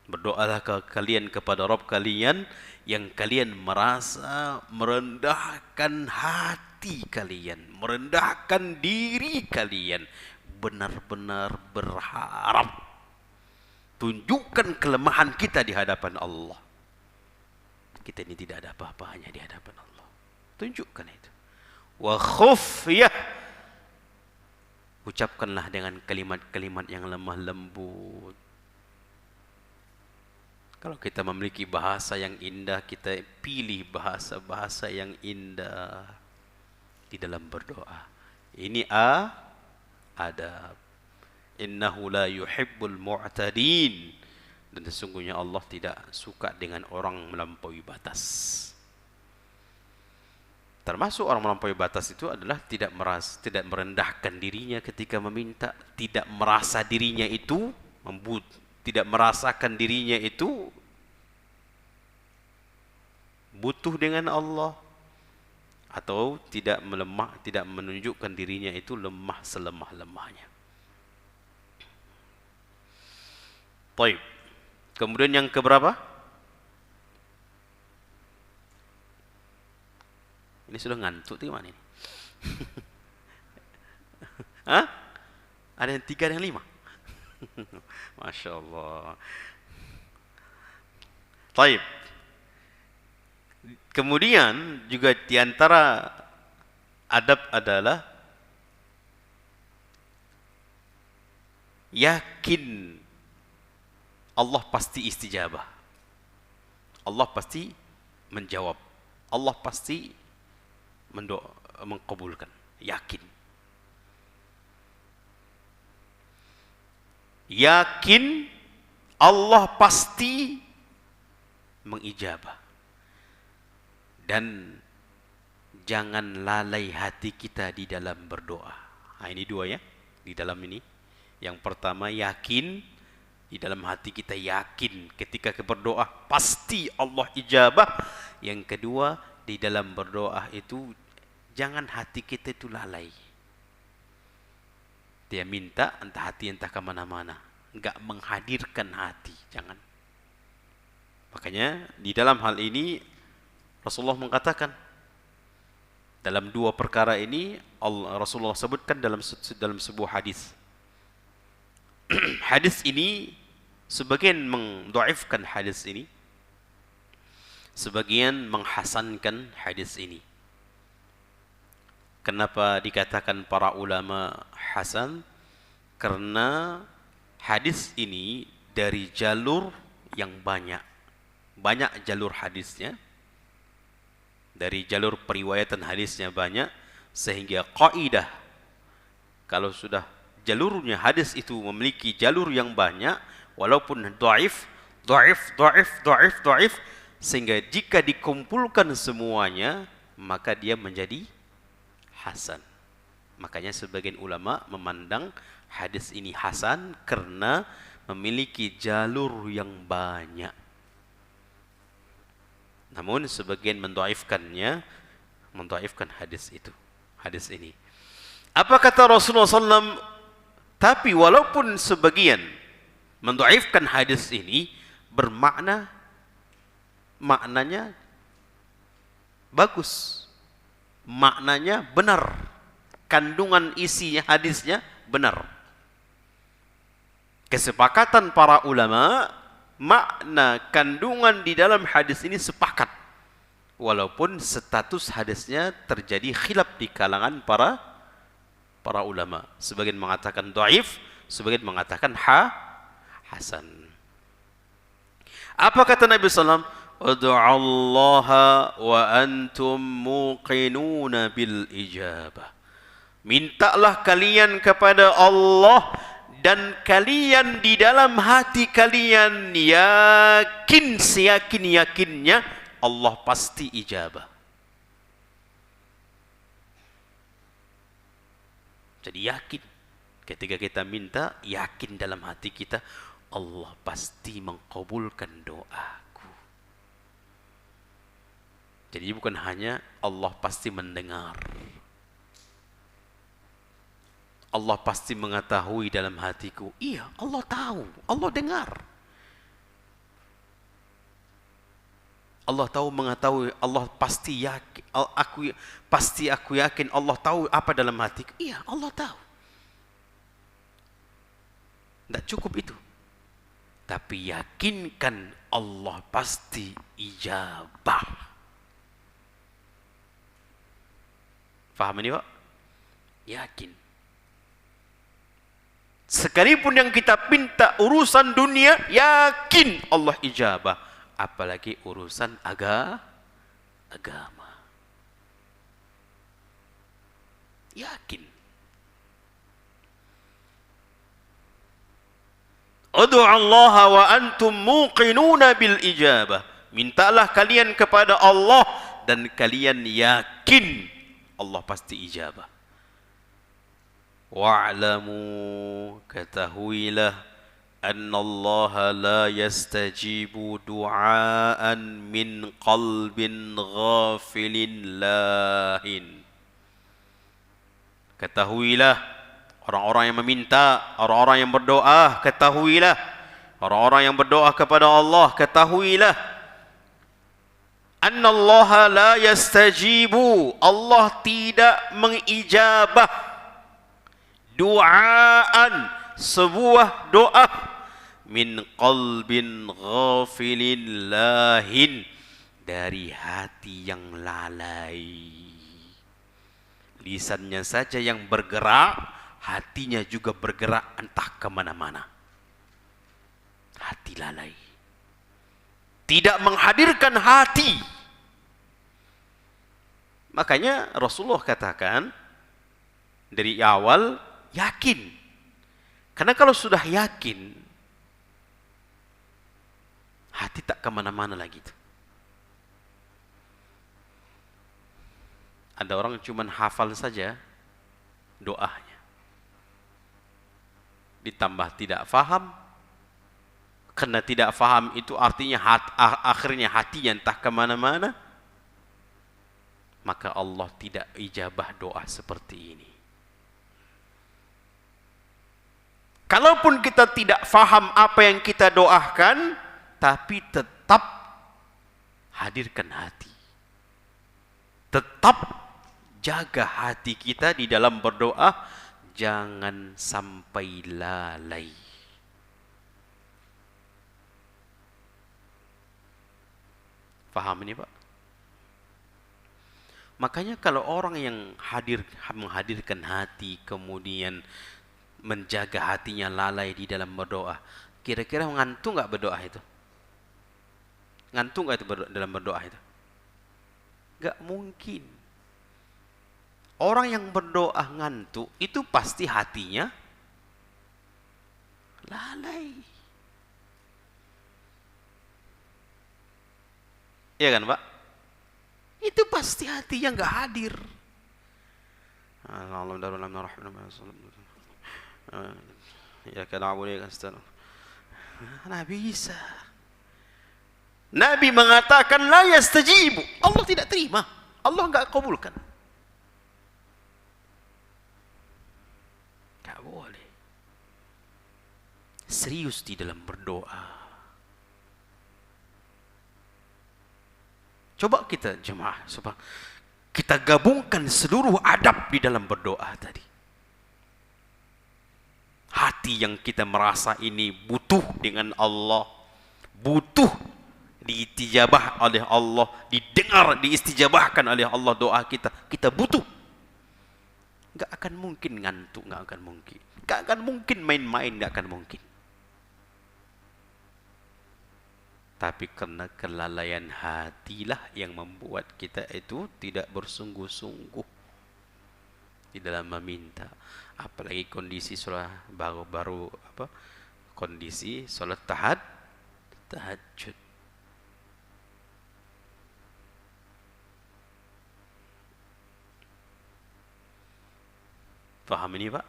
[SPEAKER 1] Berdoalah kalian kepada Rabb kalian yang kalian merasa merendahkan hati kalian, merendahkan diri kalian, benar-benar berharap. Tunjukkan kelemahan kita di hadapan Allah. Kita ini tidak ada apa-apanya di hadapan Allah. Tunjukkan itu. Wa khufyah, ucapkanlah dengan kalimat-kalimat yang lemah lembut. Kalau kita memiliki bahasa yang indah, kita pilih bahasa-bahasa yang indah di dalam berdoa. Ini adab. Innahu la yuhibbul mu'tadin. Dan sesungguhnya Allah tidak suka dengan orang melampaui batas. Termasuk orang melampaui batas itu adalah tidak merendahkan dirinya ketika meminta, tidak merasa dirinya itu tidak merasakan dirinya itu butuh dengan Allah, atau tidak menunjukkan dirinya itu lemah selemah-lemahnya. Baik. Kemudian yang keberapa? Ini sudah ngantuk tuh gimana ini? Hah? Ada yang 3, ada yang 5. Masya Allah. Baik. Kemudian juga diantara adab adalah yakin Allah pasti istijabah. Allah pasti menjawab. Allah pasti mengkabulkan. Yakin. Yakin Allah pasti mengijabah. Dan jangan lalai hati kita di dalam berdoa. Nah, ini 2 ya. Di dalam ini. Yang pertama yakin, di dalam hati kita yakin ketika berdoa pasti Allah ijabah. Yang kedua, di dalam berdoa itu jangan hati kita itu lalai. Dia minta entah hati entah ke mana-mana, enggak menghadirkan hati, jangan. Makanya di dalam hal ini Rasulullah mengatakan dalam 2 perkara ini Rasulullah sebutkan dalam sebuah hadis. Hadis ini sebagian mendhaifkan hadis ini, sebagian menghasankan hadis ini. Kenapa dikatakan para ulama hasan? Karena hadis ini dari jalur yang banyak jalur hadisnya, dari jalur periwayatan hadisnya banyak, sehingga kaidah kalau sudah jalurnya hadis itu memiliki jalur yang banyak, walaupun dhaif, sehingga jika dikumpulkan semuanya maka dia menjadi hasan. Makanya sebagian ulama memandang hadis ini hasan karena memiliki jalur yang banyak. Namun sebagian mendhaifkan hadis ini. Apa kata Rasulullah SAW? Tapi walaupun sebagian mendhaifkan hadis ini, maknanya bagus, maknanya benar, kandungan isi hadisnya benar. Kesepakatan para ulama, makna kandungan di dalam hadis ini sepakat, walaupun status hadisnya terjadi khilaf di kalangan para ulama. Sebagian mengatakan dhaif, sebagian mengatakan hasan. Apa kata Nabi SAW? Ud'ullaha wa antum muqinuna bil ijabah. Mintalah kalian kepada Allah dan kalian di dalam hati kalian yakin seyakin-yakinnya Allah pasti ijabah. Jadi yakin. Ketika kita minta, yakin dalam hati kita Allah pasti mengkabulkan doaku. Jadi bukan hanya Allah pasti mendengar, Allah pasti mengetahui dalam hatiku. Iya, Allah tahu, Allah dengar, Allah tahu, mengetahui, Allah pasti yakin, aku yakin Allah tahu apa dalam hatiku. Iya, Allah tahu. Tidak cukup itu, tapi yakinkan Allah pasti ijabah. Faham ini Pak? Yakin. Sekalipun yang kita minta urusan dunia, yakin Allah ijabah. Apalagi urusan agama. Yakin. Ud'u Allah wa antum muqinuna bil ijabah. Mintalah kalian kepada Allah dan kalian yakin Allah pasti ijabah. Wa'lamu, ketahuilah, anna Allah la yastajibu du'aan min qalbin ghafilin lahin. Ketahuilah, orang-orang yang meminta, orang-orang yang berdoa, ketahuilah, orang-orang yang berdoa kepada Allah, ketahuilah, anna Allah la yastajibu, Allah tidak mengijabah du'aan, sebuah doa, min qalbin ghafilin lahin, dari hati yang lalai. Lisannya saja yang bergerak, hatinya juga bergerak entah kemana-mana. Hati lalai, tidak menghadirkan hati. Makanya Rasulullah katakan dari awal, yakin. Karena kalau sudah yakin, hati tak kemana-mana lagi. Ada orang cuma hafal saja doanya, ditambah tidak faham. Karena tidak faham itu artinya akhirnya hatinya entah kemana-mana, maka Allah tidak ijabah doa seperti ini. Kalaupun kita tidak faham apa yang kita doakan, tapi tetap hadirkan hati, tetap jaga hati kita di dalam berdoa, jangan sampai lalai. Paham ini Pak? Makanya kalau orang yang menghadirkan hati, kemudian menjaga hatinya lalai di dalam berdoa, kira-kira ngantuk nggak berdoa itu? Ngantuk nggak itu dalam berdoa itu? Nggak mungkin. Orang yang berdoa ngantuk itu pasti hatinya lalai. Iya kan Pak? Itu pasti hatinya nggak hadir. Ya kana boleh kan. Nah bisa. Nabi mengatakan la yastajibu. Allah tidak terima. Allah enggak kabulkan. Enggak boleh. Serius di dalam berdoa. Coba kita jemaah, kita gabungkan seluruh adab di dalam berdoa tadi. Hati yang kita merasa ini butuh dengan Allah, butuh diistijabah oleh Allah, didengar, diistijabahkan oleh Allah doa kita. Kita butuh. Enggak akan mungkin ngantuk, enggak akan mungkin. Enggak akan mungkin main-main, enggak akan mungkin. Tapi karena kelalaian hatilah yang membuat kita itu tidak bersungguh-sungguh di dalam meminta. Apalagi kondisi sholat baru kondisi sholat tahajud. Paham ini Pak?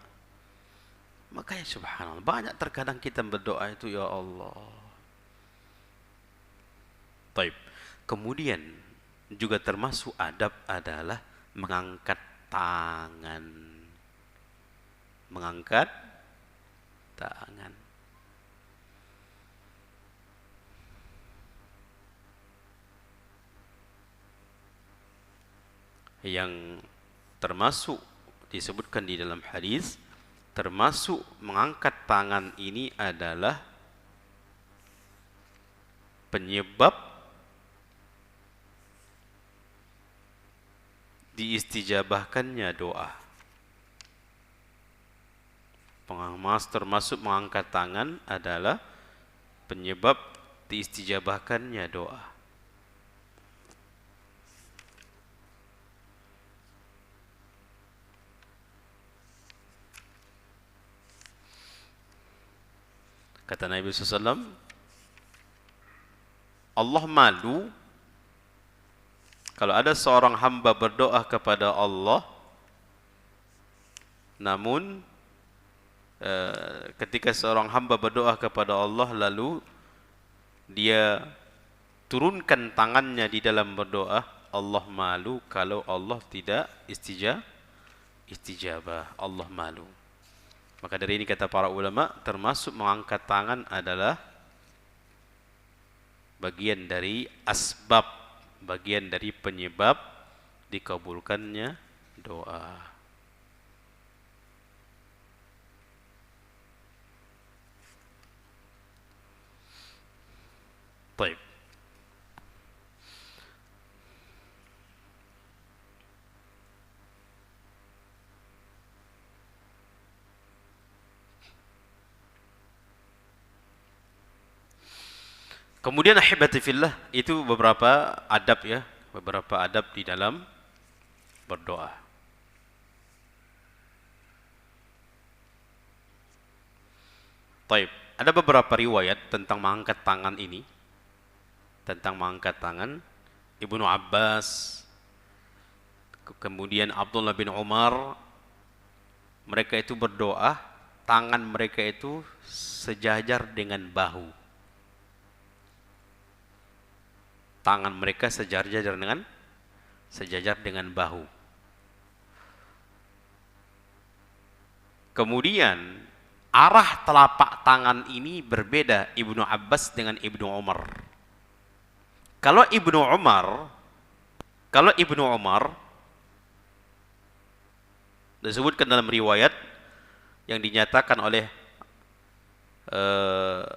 [SPEAKER 1] Makanya subhanallah, banyak terkadang kita berdoa itu ya Allah. Taib. Kemudian juga termasuk adab adalah mengangkat tangan. Mengangkat tangan. Yang termasuk disebutkan di dalam hadis, termasuk mengangkat tangan ini adalah penyebab diistijabahkannya doa. Termasuk mengangkat tangan adalah penyebab diistijabahkannya doa. Kata Nabi SAW, Allah malu kalau ada seorang hamba berdoa kepada Allah, namun ketika seorang hamba berdoa kepada Allah lalu dia turunkan tangannya di dalam berdoa, Allah malu kalau Allah tidak istijabah. Allah malu. Maka dari ini kata para ulama, termasuk mengangkat tangan adalah bagian dari asbab, bagian dari penyebab dikabulkannya doa. Baik. Kemudian ahibati fillah, itu beberapa adab ya, beberapa adab di dalam berdoa. Taib, ada beberapa riwayat tentang mengangkat tangan ini. Tentang mengangkat tangan, Ibnu Abbas, kemudian Abdullah bin Umar, mereka itu berdoa, tangan mereka itu sejajar dengan bahu. Tangan mereka sejajar dengan bahu. Kemudian arah telapak tangan ini berbeda Ibnu Abbas dengan Ibnu Umar. Kalau Ibnu Umar disebutkan dalam riwayat yang dinyatakan oleh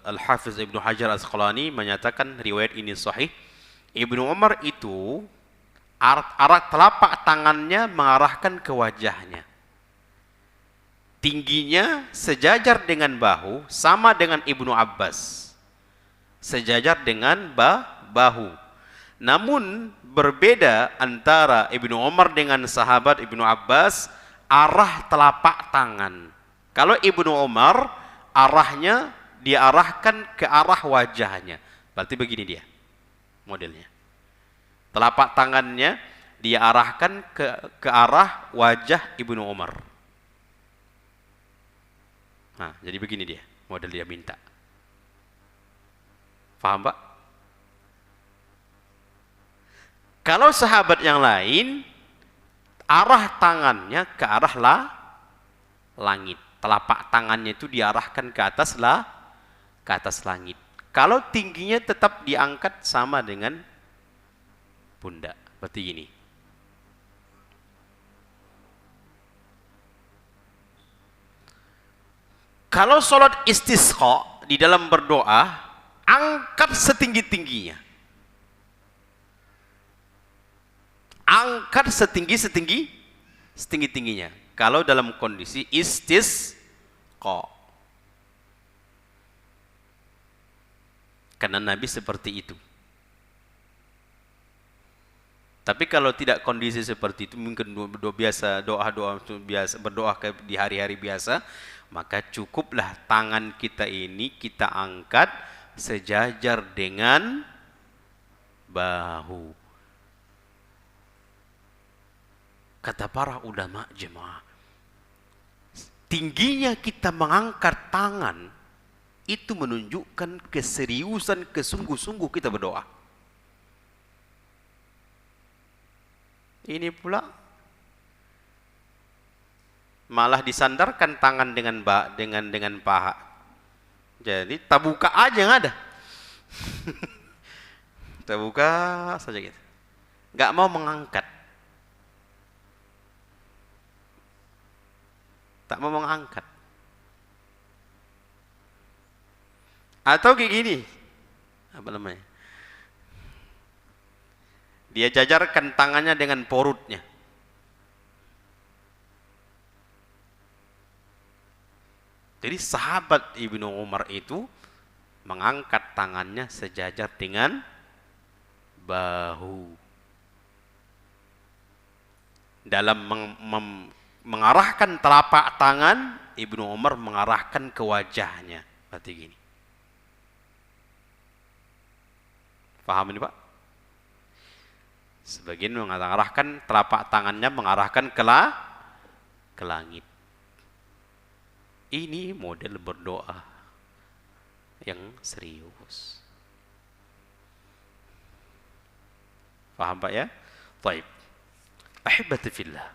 [SPEAKER 1] Al-Hafiz Ibnu Hajar Asqalani, menyatakan riwayat ini sahih. Ibnu Umar itu arah telapak tangannya mengarahkan ke wajahnya. Tingginya sejajar dengan bahu, sama dengan Ibnu Abbas. Sejajar dengan bahu. Namun berbeda antara Ibnu Umar dengan sahabat Ibnu Abbas, arah telapak tangan. Kalau Ibnu Umar, arahnya diarahkan ke arah wajahnya. Berarti begini dia modelnya. Telapak tangannya dia arahkan ke arah wajah Ibnu Umar. Nah, jadi begini dia, model dia minta. Paham, Pak? Kalau sahabat yang lain, arah tangannya ke arah langit. Telapak tangannya itu diarahkan ke atas langit. Kalau tingginya tetap diangkat sama dengan pundak. Berarti gini. Kalau sholat istisqa di dalam berdoa, angkat setinggi-tingginya. Angkat setinggi-tingginya. Kalau dalam kondisi istisqa. Karena Nabi seperti itu. Tapi kalau tidak kondisi seperti itu, mungkin doa biasa berdoa di hari-hari biasa, maka cukuplah tangan kita ini kita angkat sejajar dengan bahu. Kata para ulama jemaah, tingginya kita mengangkat tangan itu menunjukkan keseriusan, kesungguh-sungguh kita berdoa. Ini pula malah disandarkan tangan dengan paha. Jadi tabuka aja yang ada. Tabuka saja gitu. Enggak mau mengangkat. Tak mau mengangkat. Atau kayak gini. Apa namanya? Dia jajarkan tangannya dengan perutnya. Jadi sahabat Ibnu Umar itu mengangkat tangannya sejajar dengan bahu. Dalam mengarahkan telapak tangan, Ibnu Umar mengarahkan ke wajahnya. Berarti gini. Paham ini, Pak? Sebagian mengarahkan telapak tangannya mengarahkan ke langit. Ini model berdoa yang serius. Paham, Pak ya? Baik. Ahibati fillah.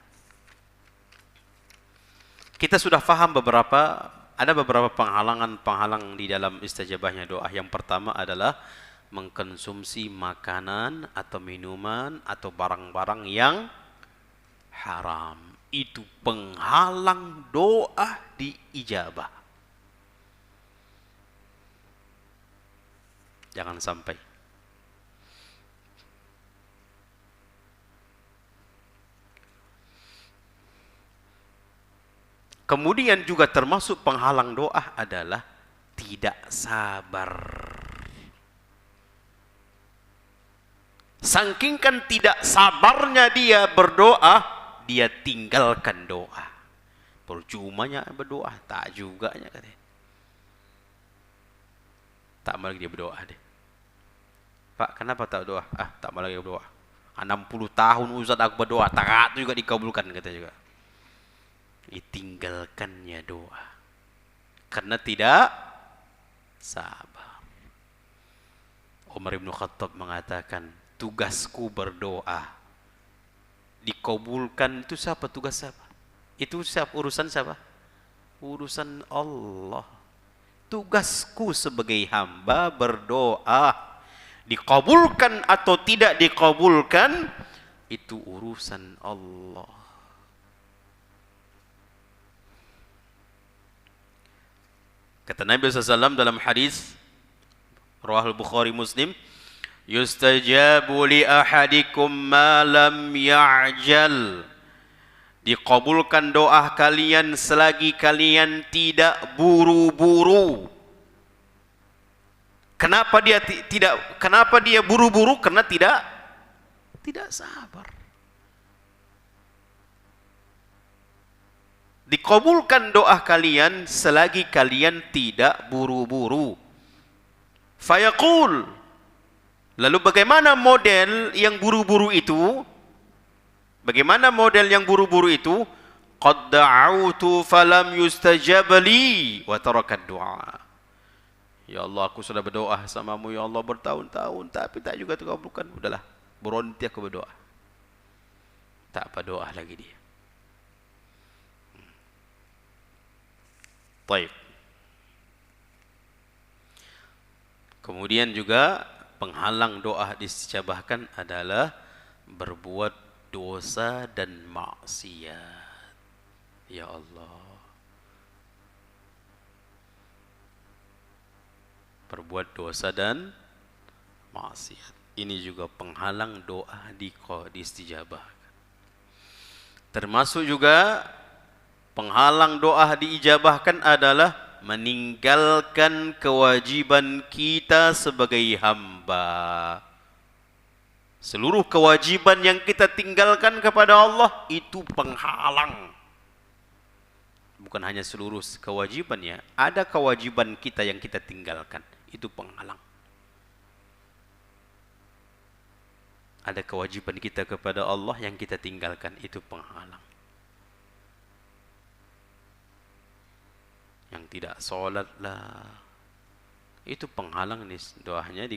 [SPEAKER 1] Kita sudah paham ada beberapa penghalang di dalam istajabahnya doa. Yang pertama adalah mengkonsumsi makanan atau minuman atau barang-barang yang haram. Itu penghalang doa diijabah. Jangan sampai. Kemudian juga termasuk penghalang doa adalah tidak sabar. Saking kan tidak sabarnya dia berdoa, dia tinggalkan doa. Percumanya berdoa, tak juga nya katanya. Tak mau lagi dia berdoa deh. Pak, kenapa tak berdoa? Tak mau lagi berdoa. 60 tahun Ustaz aku berdoa, tak juga dikabulkan kata juga. Ditinggalkannya doa. Karena tidak sabar. Umar bin Khattab mengatakan, tugasku berdoa. Dikabulkan itu siapa? Tugas siapa? Itu siapa? Urusan siapa? Urusan Allah. Tugasku sebagai hamba berdoa. Dikabulkan atau tidak dikabulkan, itu urusan Allah. Kata Nabi SAW dalam hadis Rawahul Bukhari Muslim, yustajabu li ahadikum ma lam ya'jal. Dikabulkan doa kalian selagi kalian tidak buru-buru. Kenapa dia buru-buru? Karena tidak sabar. Dikabulkan doa kalian selagi kalian tidak buru-buru. Fayaqul, Lalu bagaimana model yang buru-buru itu? Bagaimana model yang buru-buru itu? Qad da'autu falam yustajab li wa tarakat du'a. Ya Allah, aku sudah berdoa samamu ya Allah bertahun-tahun tapi tak juga terkabulkan. Udahlah, berhenti aku berdoa. Tak apa doa lagi dia. Baik. Kemudian juga penghalang doa disijabahkan adalah berbuat dosa dan maksiat. Ya Allah. Berbuat dosa dan maksiat. Ini juga penghalang doa diistijabahkan. Termasuk juga penghalang doa diijabahkan adalah meninggalkan kewajiban kita sebagai hamba. Seluruh kewajiban yang kita tinggalkan kepada Allah itu penghalang. Bukan hanya seluruh kewajibannya, ada kewajiban kita yang kita tinggalkan, itu penghalang. Ada kewajiban kita kepada Allah yang kita tinggalkan, itu penghalang. Yang tidak sholat lah, itu penghalang nih doanya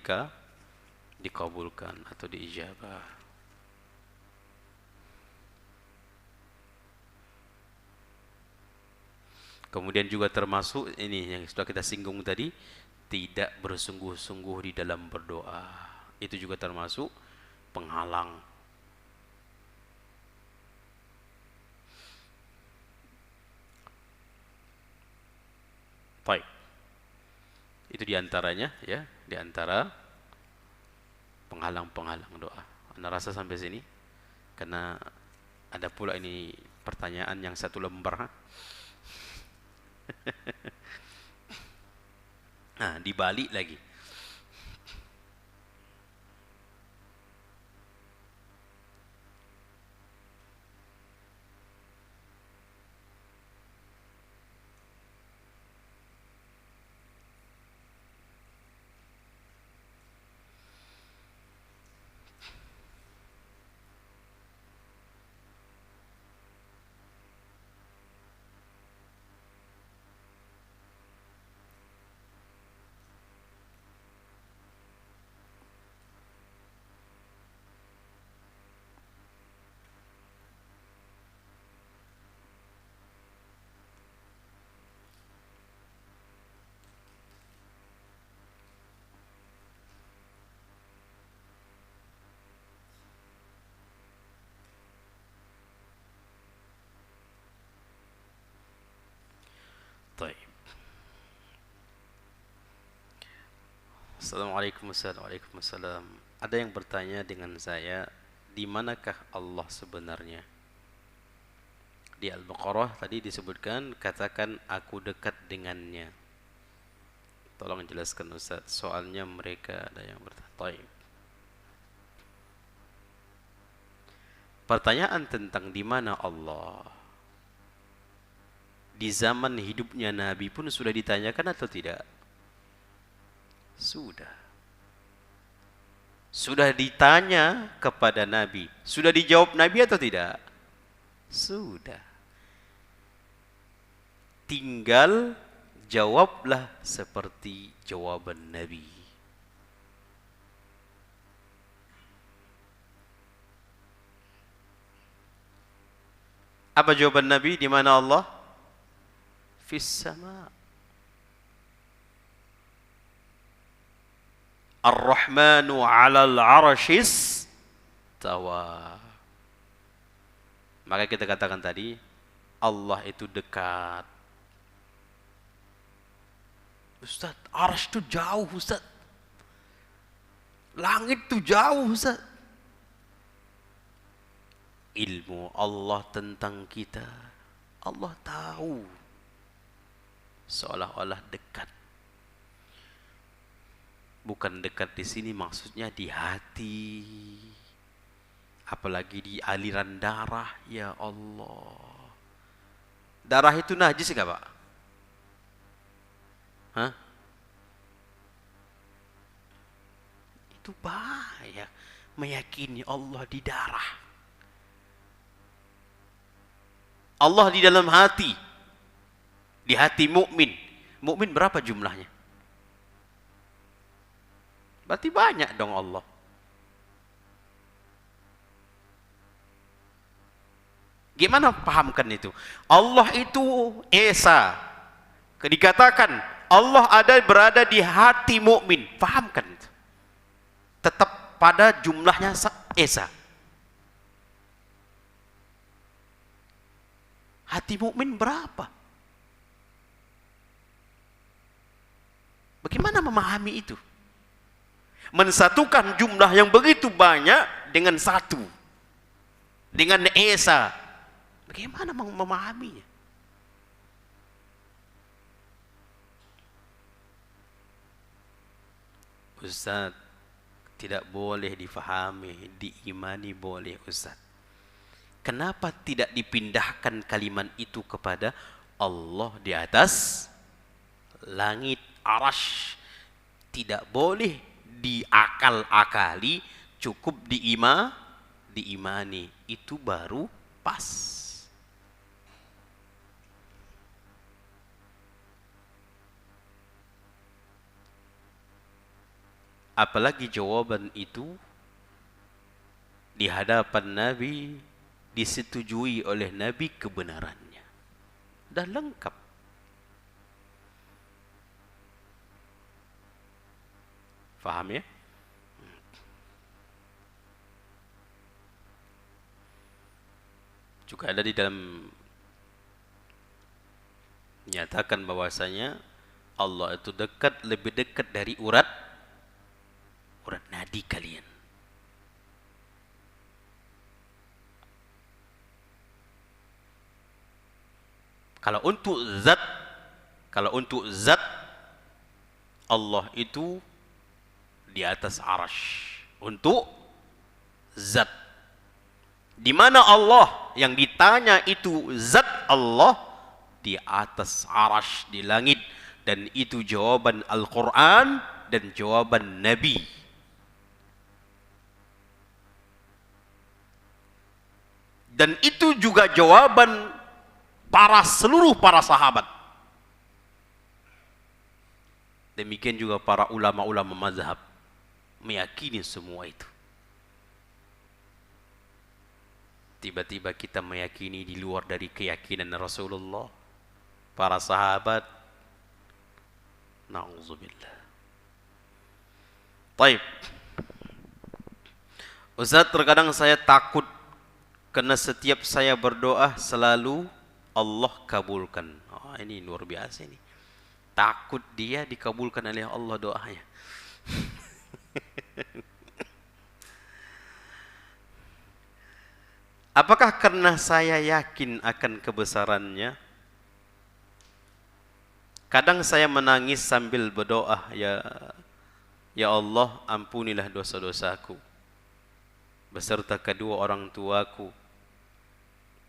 [SPEAKER 1] dikabulkan atau diijabah. Kemudian juga termasuk ini yang sudah kita singgung tadi, tidak bersungguh-sungguh di dalam berdoa. Itu juga termasuk penghalang. Baik. Itu diantaranya ya, diantara penghalang-penghalang doa. Anda rasa sampai sini? Karena ada pula ini pertanyaan yang satu lembar. Nah, dibalik lagi. Baik. Assalamualaikum warahmatullahi wabarakatuh. Ada yang bertanya dengan saya, di manakah Allah sebenarnya? Di Al-Baqarah tadi disebutkan, katakan aku dekat dengannya. Tolong jelaskan Ustaz, soalnya mereka ada yang bertanya. Pertanyaan tentang di mana Allah di zaman hidupnya Nabi pun sudah ditanyakan atau tidak? Sudah. Sudah ditanya kepada Nabi. Sudah dijawab Nabi atau tidak? Sudah. Tinggal jawablah seperti jawaban Nabi. Apa jawaban Nabi? Di mana Allah? Fis sama. Ar-Rahmanu 'alal 'arsyis tawa. Maka kita katakan tadi, Allah itu dekat. Ustaz, arsy itu jauh Ustaz. Langit itu jauh Ustaz. Ilmu Allah tentang kita, Allah tahu. Seolah-olah dekat. Bukan dekat di sini maksudnya di hati. Apalagi di aliran darah, ya Allah. Darah itu najis enggak, Pak? Hah? Itu itu bahaya. Meyakini Allah di darah. Allah di dalam hati. Di hati mukmin. Mukmin berapa jumlahnya? Berarti banyak dong Allah. Gimana pahamkan itu? Allah itu Esa. Dikatakan Allah berada di hati mukmin. Pahamkan itu. Tetap pada jumlahnya Esa. Hati mukmin berapa? Bagaimana memahami itu? Mensatukan jumlah yang begitu banyak dengan satu. Dengan Esa. Bagaimana memahaminya? Ustaz, tidak boleh difahami, diimani boleh Ustaz. Kenapa tidak dipindahkan kalimat itu kepada Allah di atas langit arash? Tidak boleh diakal-akali, cukup diimani. Itu baru pas. Apalagi jawaban itu di hadapan Nabi, disetujui oleh Nabi kebenarannya. Dah lengkap. Faham ya? Juga ada di dalam menyatakan bahwasanya Allah itu dekat, lebih dekat dari urat nadi kalian. Kalau untuk zat Allah itu di atas arash. Untuk zat, di mana Allah yang ditanya itu zat Allah di atas arash di langit, dan itu jawaban Al-Quran dan jawaban Nabi. Dan itu juga jawaban seluruh para sahabat. Demikian juga para ulama-ulama mazhab meyakini semua itu. Tiba-tiba kita meyakini di luar dari keyakinan Rasulullah, para sahabat. Na'udzubillah. Taib. Ustaz, terkadang saya takut karena setiap saya berdoa selalu Allah kabulkan. Oh, ini luar biasa ini. Takut dia dikabulkan oleh Allah doanya. Apakah karena saya yakin akan kebesarannya? Kadang saya menangis sambil berdoa, ya Allah, ampunilah dosa-dosaku beserta kedua orang tuaku.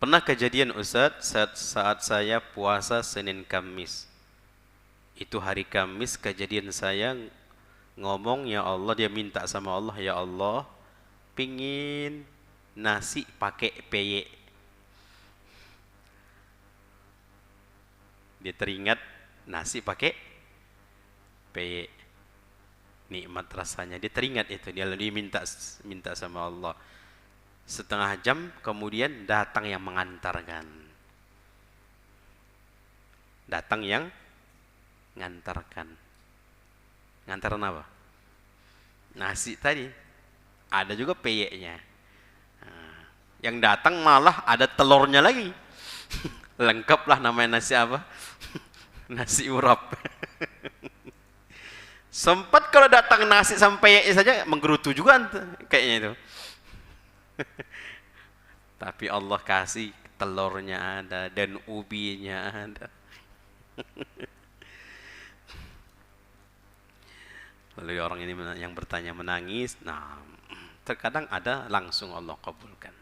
[SPEAKER 1] Pernah kejadian Ustaz saat saya puasa Senin Kamis. Itu hari Kamis kejadian saya ngomong, ya Allah, dia minta sama Allah, ya Allah, pingin nasi pakai peye. Dia teringat nasi pakai peye. Nikmat rasanya. Dia teringat itu. Dia minta sama Allah. Setengah jam kemudian datang yang mengantarkan. Datang yang ngantarkan. Ngantaran apa? Nasi tadi. Ada juga peyeknya. Yang datang malah ada telurnya lagi. Lengkaplah namanya nasi apa? Nasi urap. Sempat kalau datang nasi sampai saja menggerutu juga kayaknya itu. Tapi Allah kasih telurnya ada dan ubinya ada. Lalu orang ini yang bertanya menangis. Nah, terkadang ada langsung Allah kabulkan.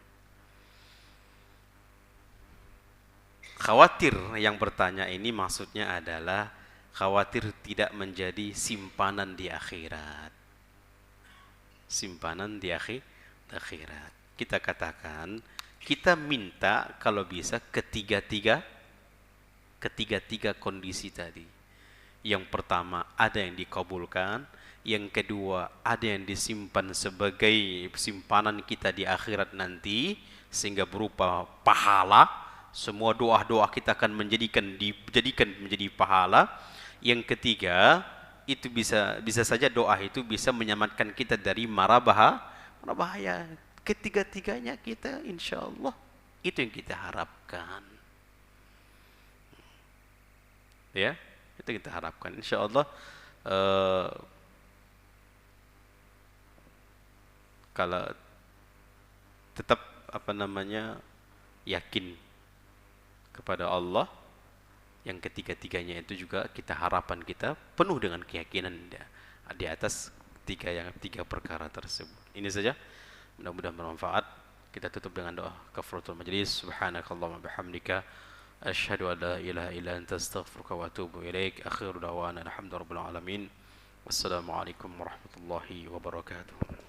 [SPEAKER 1] Khawatir yang bertanya ini maksudnya adalah khawatir tidak menjadi simpanan di akhirat. simpanan di akhirat. Kita katakan, kita minta kalau bisa ketiga-tiga kondisi tadi. Yang pertama, ada yang dikabulkan. Yang kedua, ada yang disimpan sebagai simpanan kita di akhirat nanti, sehingga berupa pahala. Semua doa-doa kita akan dijadikan menjadi pahala. Yang ketiga, itu bisa saja doa itu bisa menyelamatkan kita dari mara bahaya. Ketiga-tiganya kita insya Allah itu yang kita harapkan. Ya, itu kita harapkan insya Allah. Kalau tetap yakin kepada Allah, yang ketiga-tiganya itu juga harapan kita penuh dengan keyakinan di atas tiga perkara tersebut. Ini saja, mudah-mudahan bermanfaat. Kita tutup dengan doa kafaratul majlis. Subhanakallahumma bihamdika asyhadu an la ilaha illa anta astaghfiruka wa atubu ilaik. Akhiru da'wana alhamdulillahirabbil alamin. Wassalamualaikum warahmatullahi wabarakatuh.